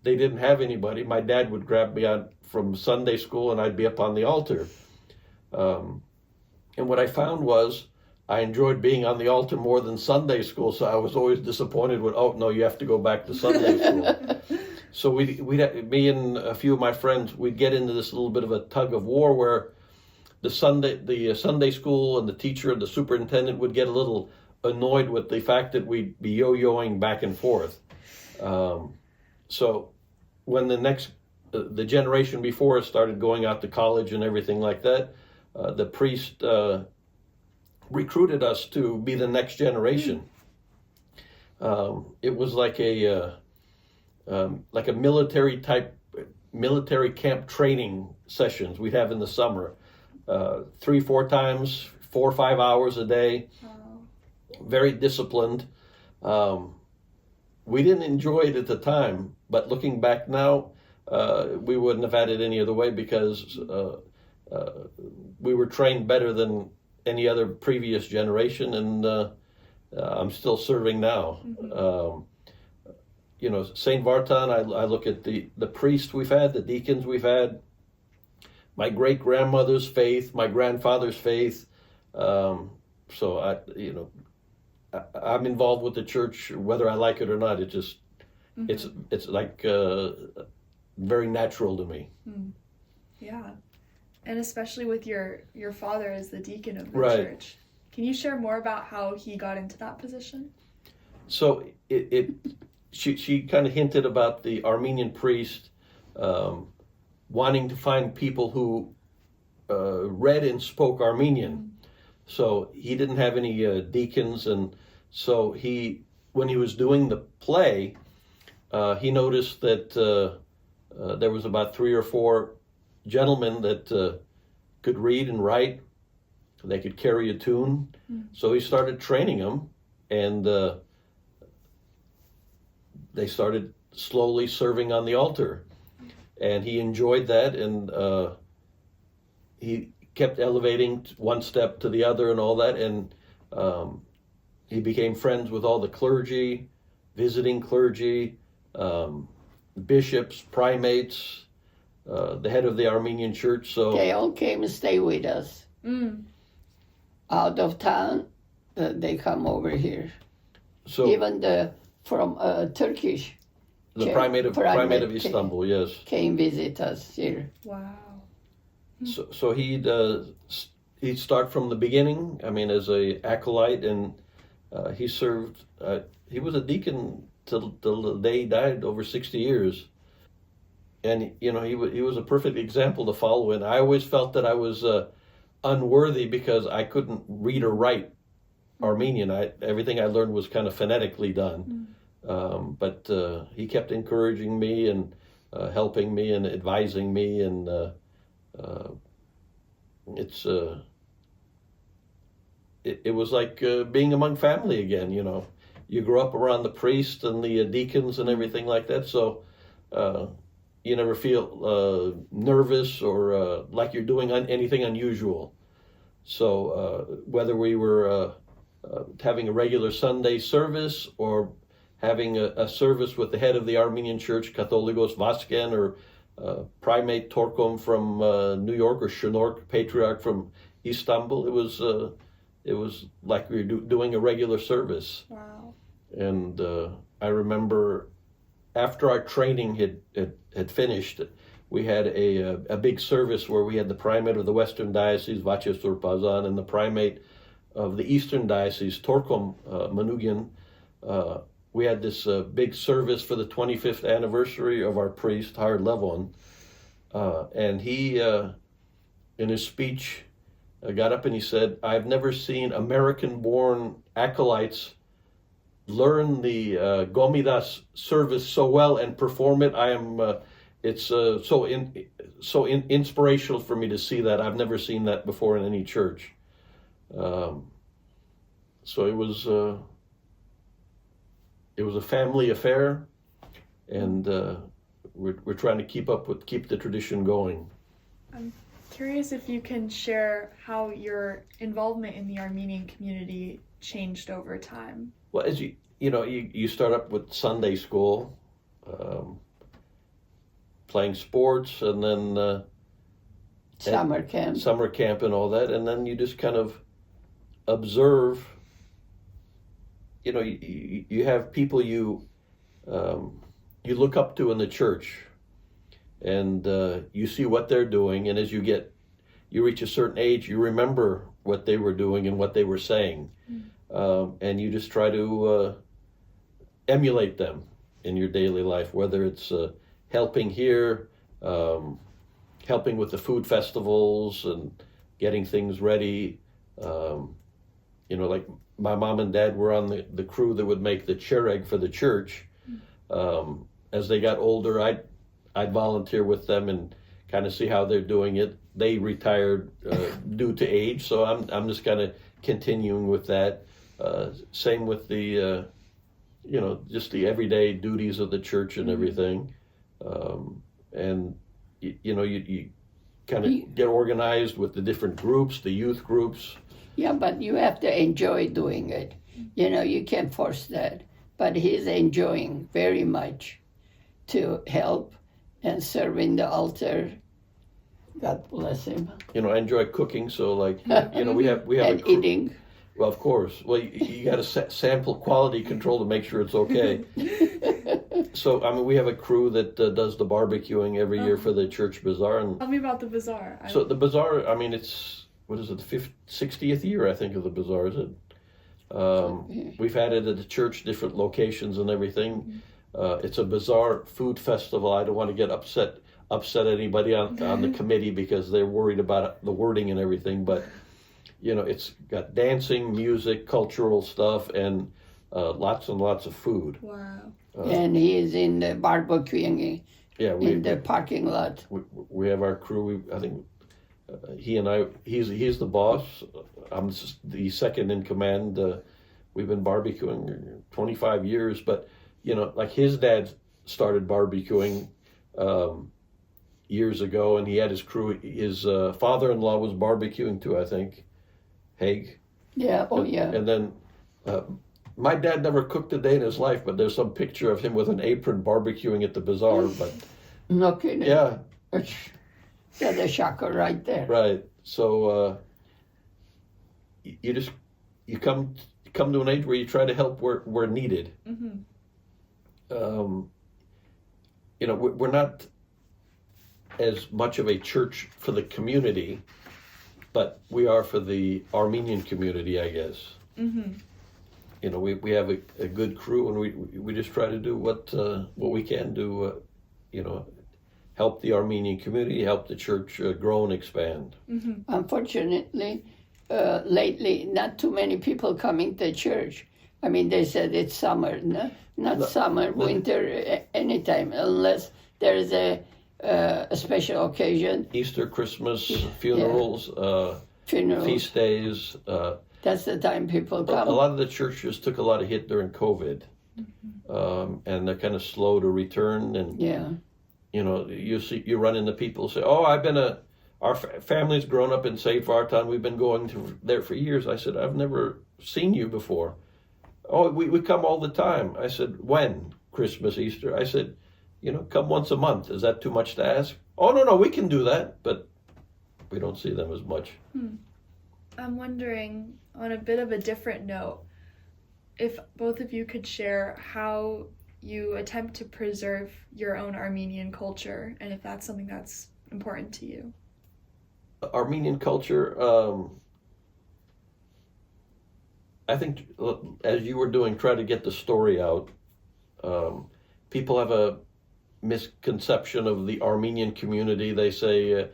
Speaker 3: they didn't have anybody, my dad would grab me out from Sunday school, and I'd be up on the altar. And what I found was I enjoyed being on the altar more than Sunday school, so I was always disappointed when, oh, no, you have to go back to Sunday school. So me and a few of my friends, we'd get into this little bit of a tug of war where the Sunday school and the teacher and the superintendent would get a little annoyed with the fact that we'd be yo-yoing back and forth. So when the generation before us started going out to college and everything like that, the priest recruited us to be the next generation. It was like a military camp training sessions we'd have in the summer, 3-4 times, 4 or 5 hours a day.
Speaker 1: Wow.
Speaker 3: Very disciplined. We didn't enjoy it at the time, but looking back now, we wouldn't have had it any other way because we were trained better than any other previous generation, and I'm still serving now. St. Vartan, I look at the priests we've had, the deacons we've had, my great-grandmother's faith, my grandfather's faith. So I'm involved with the church whether I like it or not. It just it's like very natural to me.
Speaker 1: Yeah. And especially with your father as the deacon of the
Speaker 3: Right.
Speaker 1: church. Can you share more about how he got into that position?
Speaker 3: So she kind of hinted about the Armenian priest wanting to find people who read and spoke Armenian. So he didn't have any deacons, and so when he was doing the play, he noticed that there was about 3 or 4 gentlemen that could read and write. They could carry a tune. So he started training them, and they started slowly serving on the altar, and he enjoyed that, and he kept elevating one step to the other and all that, and he became friends with all the clergy, visiting clergy, bishops, primates, the head of the Armenian church. So
Speaker 2: They all came and stay with us. Out of town, they come over here.
Speaker 3: so
Speaker 2: Even from Turkish
Speaker 3: the
Speaker 2: Okay.
Speaker 3: primate of
Speaker 2: Primate.
Speaker 3: Istanbul, yes.
Speaker 2: came visit us here.
Speaker 1: Wow.
Speaker 3: So he'd start from the beginning. I mean, as a acolyte, and he served. He was a deacon till the day he died, over 60 years. And you know, he was a perfect example to follow. And I always felt that I was unworthy because I couldn't read or write Armenian. Everything I learned was kind of phonetically done. But he kept encouraging me and helping me and advising me, and it was like being among family again. You know, you grow up around the priest and the deacons and everything like that, so you never feel nervous or like you're doing anything unusual. So whether we were having a regular Sunday service or having a service with the head of the Armenian Church, Catholicos Vasken, or Primate Torkom from New York, or Shenork Patriarch from Istanbul, it was like we were doing a regular service.
Speaker 1: Wow.
Speaker 3: And I remember after our training had finished, we had a big service where we had the primate of the Western Diocese, Vache Surpazan, and the primate of the Eastern Diocese, Torkom Manugyan. We had this big service for the 25th anniversary of our priest, Har Levon. And he, in his speech, got up and he said, "I've never seen American-born acolytes learn the Gomidas service so well and perform it. It's so inspirational for me to see that. I've never seen that before in any church." So it was a family affair, and we're trying to keep the tradition going.
Speaker 1: I'm curious if you can share how your involvement in the Armenian community changed over time.
Speaker 3: Well, as you start up with Sunday school, playing sports, and then
Speaker 2: Summer camp.
Speaker 3: And all that, and then you just kind of observe. You know, you have people you look up to in the church, and you see what they're doing, and as you reach a certain age, you remember what they were doing and what they were saying, and you just try to emulate them in your daily life, whether it's helping here, helping with the food festivals and getting things ready. You know, like my mom and dad were on the crew that would make the chereg for the church. As they got older, I'd volunteer with them and kind of see how they're doing it. They retired due to age, so I'm just kind of continuing with that. Same with the just the everyday duties of the church and everything. And you kind of get organized with the different groups, the youth groups.
Speaker 2: Yeah, but you have to enjoy doing it. You know, you can't force that. But he's enjoying very much to help and serve in the altar. God bless him.
Speaker 3: You know, I enjoy cooking, so like, we have
Speaker 2: And eating.
Speaker 3: Well, of course. Well, you got to sample quality control to make sure it's okay. So, I mean, we have a crew that does the barbecuing every year for the church bazaar. And
Speaker 1: Tell me about the bazaar.
Speaker 3: so the bazaar, I mean, it's, what is it, the 60th year, I think, of the bazaar, is it? We've had it at the church, different locations and everything. It's a bazaar food festival. I don't want to get upset anybody on the committee because they're worried about the wording and everything, but it's got dancing, music, cultural stuff, and lots and lots of food.
Speaker 1: Wow.
Speaker 2: And he is in the barbecuing in the parking lot.
Speaker 3: We have our crew. I think he and I. He's the boss. I'm the second in command. we've been barbecuing 25 years, but like his dad started barbecuing years ago, and he had his crew. His father-in-law was barbecuing too, I think, Haig.
Speaker 2: Yeah, oh yeah.
Speaker 3: And then my dad never cooked a day in his life, but there's some picture of him with an apron barbecuing at the bazaar. But
Speaker 2: No kidding.
Speaker 3: yeah,
Speaker 2: That's a shocker right there.
Speaker 3: right. So you come to an age where you try to help where needed.
Speaker 1: Mm-hmm.
Speaker 3: We're not as much of a church for the community, but we are for the Armenian community, I guess.
Speaker 1: Mm-hmm.
Speaker 3: We have a good crew, and we just try to do what we can do, help the Armenian community, help the church grow and expand.
Speaker 1: Mm-hmm.
Speaker 2: Unfortunately, lately, not too many people coming to church. I mean, they said it's summer, not summer, winter, anytime, unless there is a special occasion.
Speaker 3: Easter, Christmas, funerals,
Speaker 2: Funeral.
Speaker 3: feast days.
Speaker 2: That's the time people
Speaker 3: A
Speaker 2: come.
Speaker 3: lot of the churches took a lot of hit during COVID, and they're kind of slow to return. And
Speaker 2: Yeah.
Speaker 3: you run into people who say, "Oh, our family's grown up in St. Vartan. We've been going there for years." I said, "I've never seen you before." "Oh, we come all the time." I said, "When? Christmas, Easter?" I said, "Come once a month. Is that too much to ask?" "Oh, no, we can do that," but we don't see them as much.
Speaker 1: I'm wondering, on a bit of a different note, if both of you could share how you attempt to preserve your own Armenian culture, and if that's something that's important to you.
Speaker 3: Armenian culture, I think, as you were doing, try to get the story out. People have a misconception of the Armenian community. They say,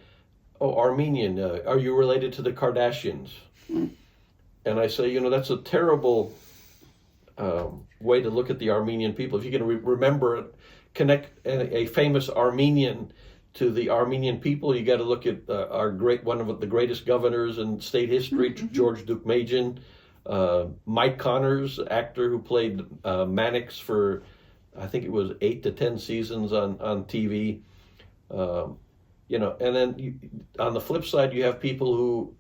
Speaker 3: "Oh, Armenian, are you related to the Kardashians?" And I say, that's a terrible way to look at the Armenian people. If you can remember it, connect a famous Armenian to the Armenian people, you got to look at one of the greatest governors in state history, George Deukmejian, Mike Connors, actor who played Mannix for, I think it was 8 to 10 seasons on TV. And then on the flip side, you have people who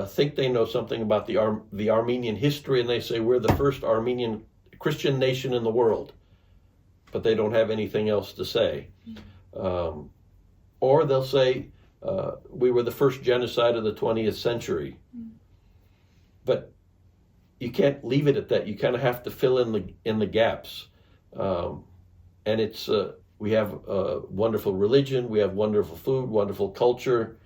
Speaker 3: think they know something about the Armenian history, and they say we're the first Armenian Christian nation in the world, but they don't have anything else to say. Or they'll say we were the first genocide of the 20th century. But you can't leave it at that. You kind of have to fill in the gaps. And it's we have wonderful religion, we have wonderful food, wonderful culture,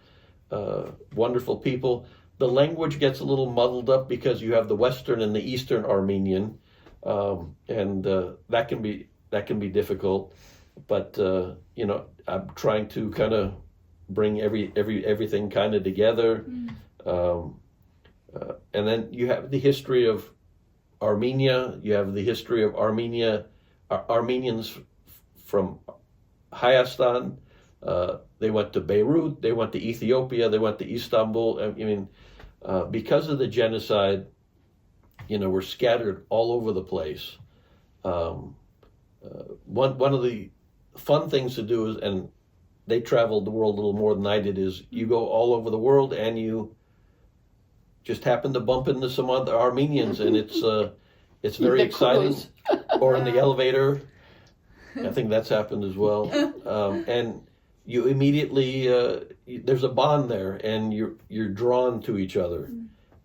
Speaker 3: wonderful people. The language gets a little muddled up because you have the Western and the Eastern Armenian, and that can be difficult. But I'm trying to kind of bring everything kind of together. And then you have the history of Armenia. You have the history of Armenians from Hayastan. They went to Beirut. They went to Ethiopia. They went to Istanbul. I mean, because of the genocide, we're scattered all over the place. One of the fun things to do is, and they traveled the world a little more than I did, is you go all over the world and you just happen to bump into some other Armenians, and it's very exciting. Or in the elevator, I think that's happened as well. And you immediately there's a bond there, and you're drawn to each other,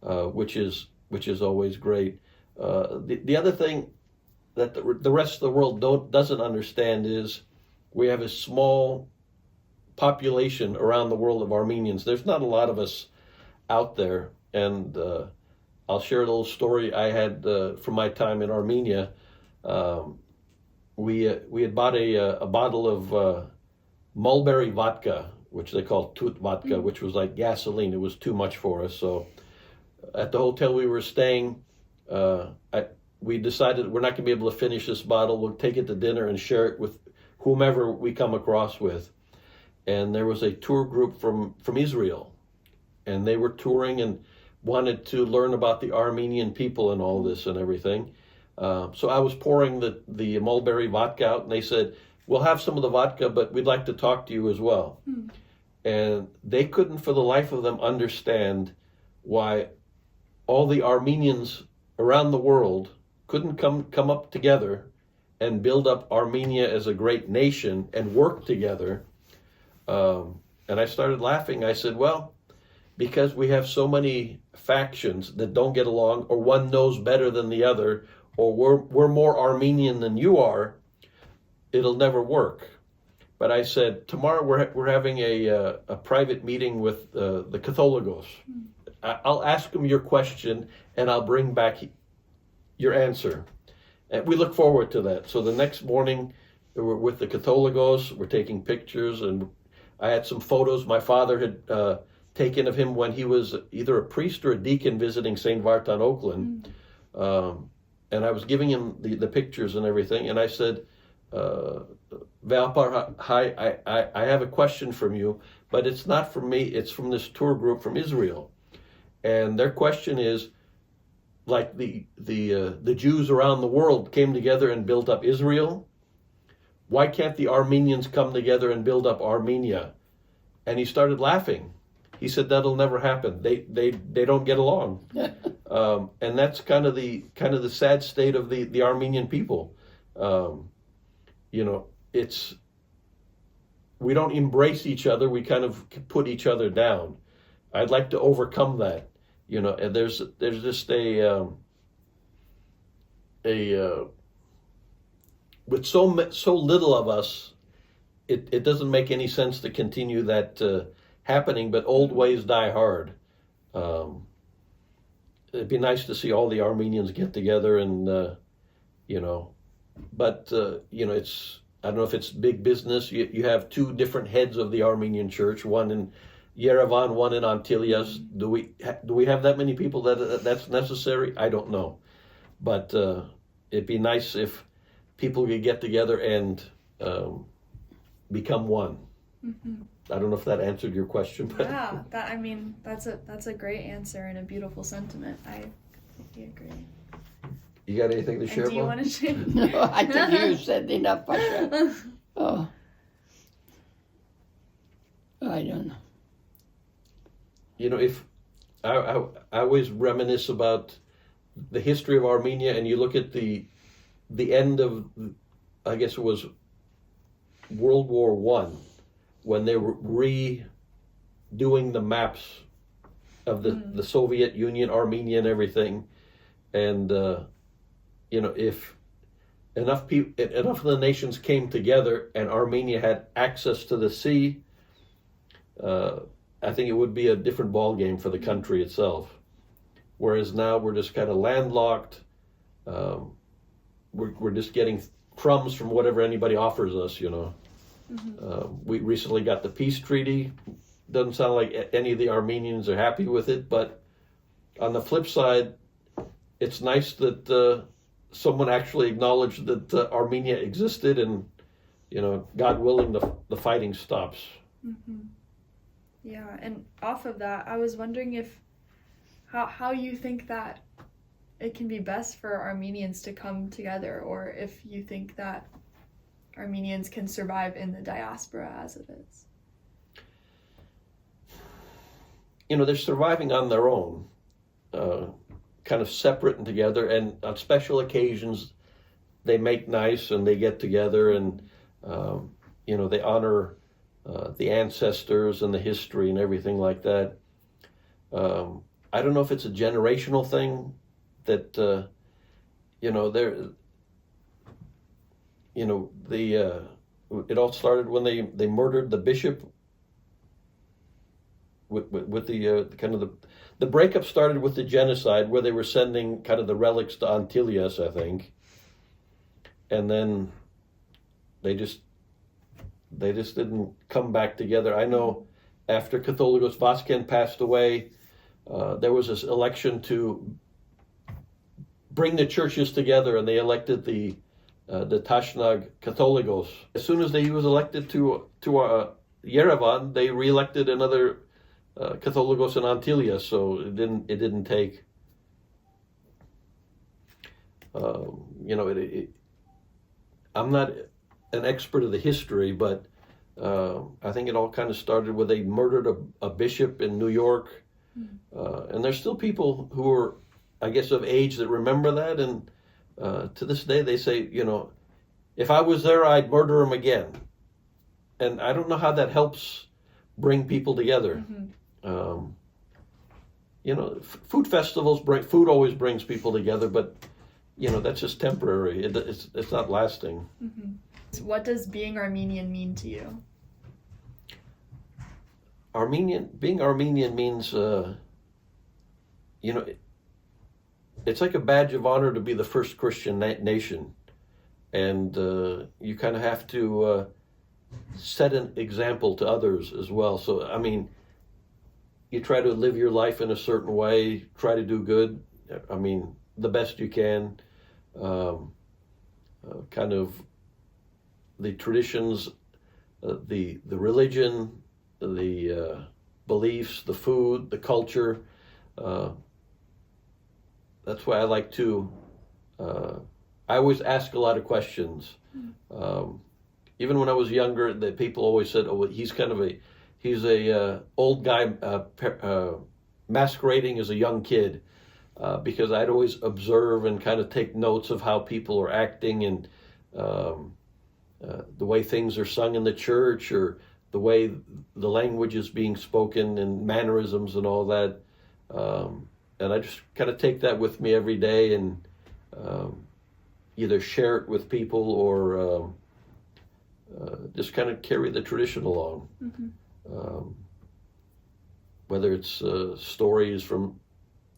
Speaker 3: which is always great. The other thing that the rest of the world doesn't understand is we have a small population around the world of Armenians. There's not a lot of us out there, and I'll share a little story I had from my time in Armenia. We had bought a bottle of mulberry vodka, which they call tut vodka, which was like gasoline. It was too much for us. So at the hotel we were staying, we decided we're not going to be able to finish this bottle. We'll take it to dinner and share it with whomever we come across with. And there was a tour group from Israel, and they were touring, and wanted to learn about the Armenian people and all this and everything. So I was pouring the mulberry vodka out, and they said, we'll have some of the vodka, but we'd like to talk to you as well. And they couldn't for the life of them understand why all the Armenians around the world couldn't come up together and build up Armenia as a great nation and work together. And I started laughing. I said, well, because we have so many factions that don't get along, or one knows better than the other, or we're more Armenian than you are, it'll never work. But I said, tomorrow we're having a private meeting with the Catholicos. I'll ask them your question, and I'll bring back your answer. And we look forward to that. So the next morning, we're with the Catholicos. We're taking pictures, and I had some photos my father had taken of him when he was either a priest or a deacon visiting St. Vartan, Oakland. And I was giving him the pictures and everything. And I said, Valpar, hi, I have a question from you, but it's not from me. It's from this tour group from Israel. And their question is, like the Jews around the world came together and built up Israel, why can't the Armenians come together and build up Armenia? And he started laughing. He said that'll never happen. They don't get along. And that's kind of the sad state of the Armenian people. You know, we don't embrace each other. We kind of put each other down. I'd like to overcome that. You know, and there's just with so little of us, it doesn't make any sense to continue that happening. But old ways die hard. It'd be nice to see all the Armenians get together and you know, but you know, I don't know if it's big business. You have two different heads of the Armenian church, one in Yerevan, one in Antilias. Do we have that many people that's necessary? I don't know, but it'd be nice if people could get together and become one. I don't know if that answered your question, but
Speaker 1: Yeah, that's a great answer and a beautiful sentiment. I completely agree.
Speaker 3: You got anything to share?
Speaker 1: And do you
Speaker 3: Bob?
Speaker 1: want to share?
Speaker 2: No, I think you said enough, Pasha. Oh. I don't know.
Speaker 3: You know, if I always reminisce about the history of Armenia, and you look at the end of, I guess it was World War I, when they were redoing the maps of the Soviet Union, Armenia, and everything, and you know, if enough of the nations came together and Armenia had access to the sea, I think it would be a different ball game for the country itself. Whereas now we're just kind of landlocked. We're just getting crumbs from whatever anybody offers us, you know. We recently got the peace treaty. Doesn't sound like any of the Armenians are happy with it, but on the flip side, it's nice that someone actually acknowledged that Armenia existed, and, you know, God willing, the fighting stops.
Speaker 1: Yeah, and off of that, I was wondering how you think that it can be best for Armenians to come together, or if you think that Armenians can survive in the diaspora as it is.
Speaker 3: You know, they're surviving on their own, kind of separate and together, and on special occasions they make nice and they get together and, you know, they honor the ancestors and the history and everything like that. I don't know if it's a generational thing that, you know, it all started when they murdered the bishop with the kind of the breakup started with the genocide, where they were sending kind of the relics to Antilias, I think, and then they just didn't come back together. I know after Catholicos Vasken passed away, there was this election to bring the churches together, and they elected the Tashnag Catholicos. As soon as he was elected to Yerevan, they re-elected another Catholicos in Antilles, so it didn't take. I'm not an expert of the history, but I think it all kind of started when they murdered a bishop in New York, and there's still people who are, I guess, of age that remember that, and to this day they say, if I was there, I'd murder him again, and I don't know how that helps bring people together. Food festivals food always brings people together, but that's just temporary. It's not lasting.
Speaker 1: What does being Armenian mean to you?
Speaker 3: Being Armenian means, it's like a badge of honor to be the first Christian nation, and you kind of have to set an example to others as well. So, I mean, you try to live your life in a certain way, try to do good. I mean, the best you can. Kind of the traditions, the religion, the beliefs, the food, the culture. That's why I like to. I always ask a lot of questions. Even when I was younger, the people always said, "Oh, he's a old guy masquerading as a young kid," because I'd always observe and kind of take notes of how people are acting and the way things are sung in the church, or the way the language is being spoken and mannerisms and all that. And I just kind of take that with me every day and either share it with people or just kind of carry the tradition along. Whether it's stories from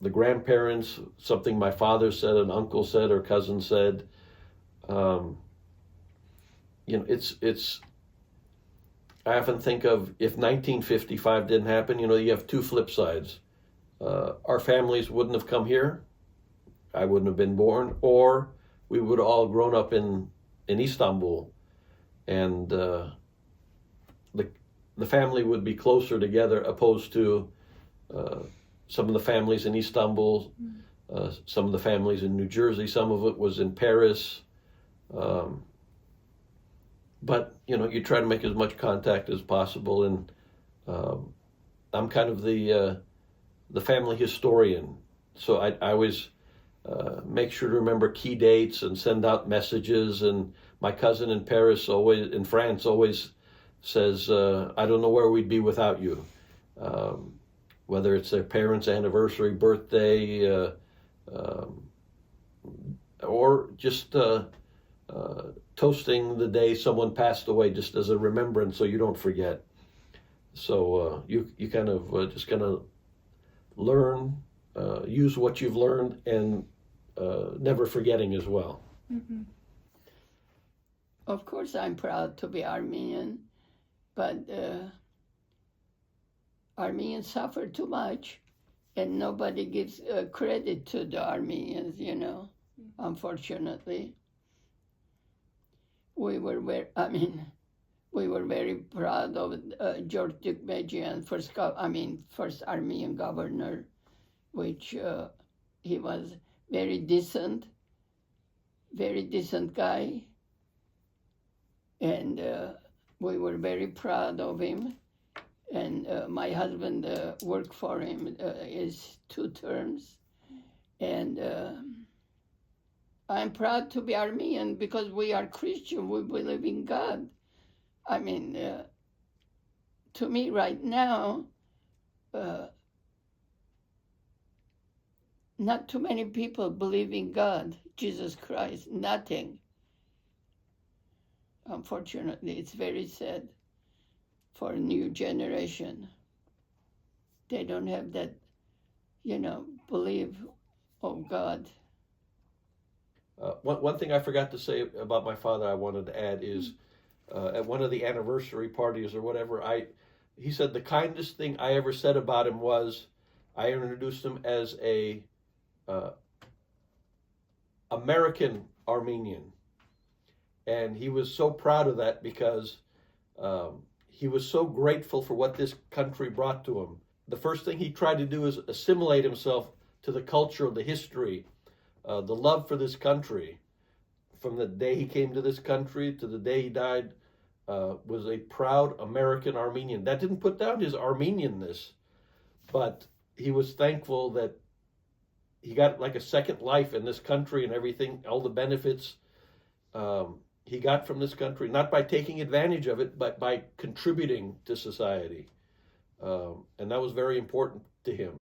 Speaker 3: the grandparents, something my father said, an uncle said, or cousin said. It's. I often think of if 1955 didn't happen, you have two flip sides. Our families wouldn't have come here. I wouldn't have been born, or we would have all grown up in Istanbul, and the family would be closer together, opposed to some of the families in Istanbul, some of the families in New Jersey, some of it was in Paris. But you try to make as much contact as possible, and I'm kind of the family historian, so I always make sure to remember key dates and send out messages. And my cousin in France always says, "I don't know where we'd be without you." Whether it's their parents' anniversary, birthday, or just toasting the day someone passed away, just as a remembrance, so you don't forget. So you kind of just kind of learn, use what you've learned, and never forgetting as well.
Speaker 2: Of course, I'm proud to be Armenian, but Armenians suffer too much, and nobody gives credit to the Armenians, unfortunately. We were very proud of George Deukmejian, first Armenian governor, which he was very decent guy, and we were very proud of him. And my husband worked for him his 2 terms, and I'm proud to be Armenian because we are Christian. We believe in God. I mean, to me right now, not too many people believe in God, Jesus Christ, nothing. Unfortunately, it's very sad for a new generation. They don't have that, belief of God.
Speaker 3: One thing I forgot to say about my father I wanted to add is at one of the anniversary parties or whatever, he said the kindest thing I ever said about him was I introduced him as a American Armenian. And he was so proud of that because he was so grateful for what this country brought to him, the first thing he tried to do is assimilate himself to the culture, the history, the love for this country. From the day he came to this country to the day he died, was a proud American Armenian. That didn't put down his Armenianness, but he was thankful that he got like a second life in this country and everything, all the benefits he got from this country, not by taking advantage of it, but by contributing to society. And that was very important to him.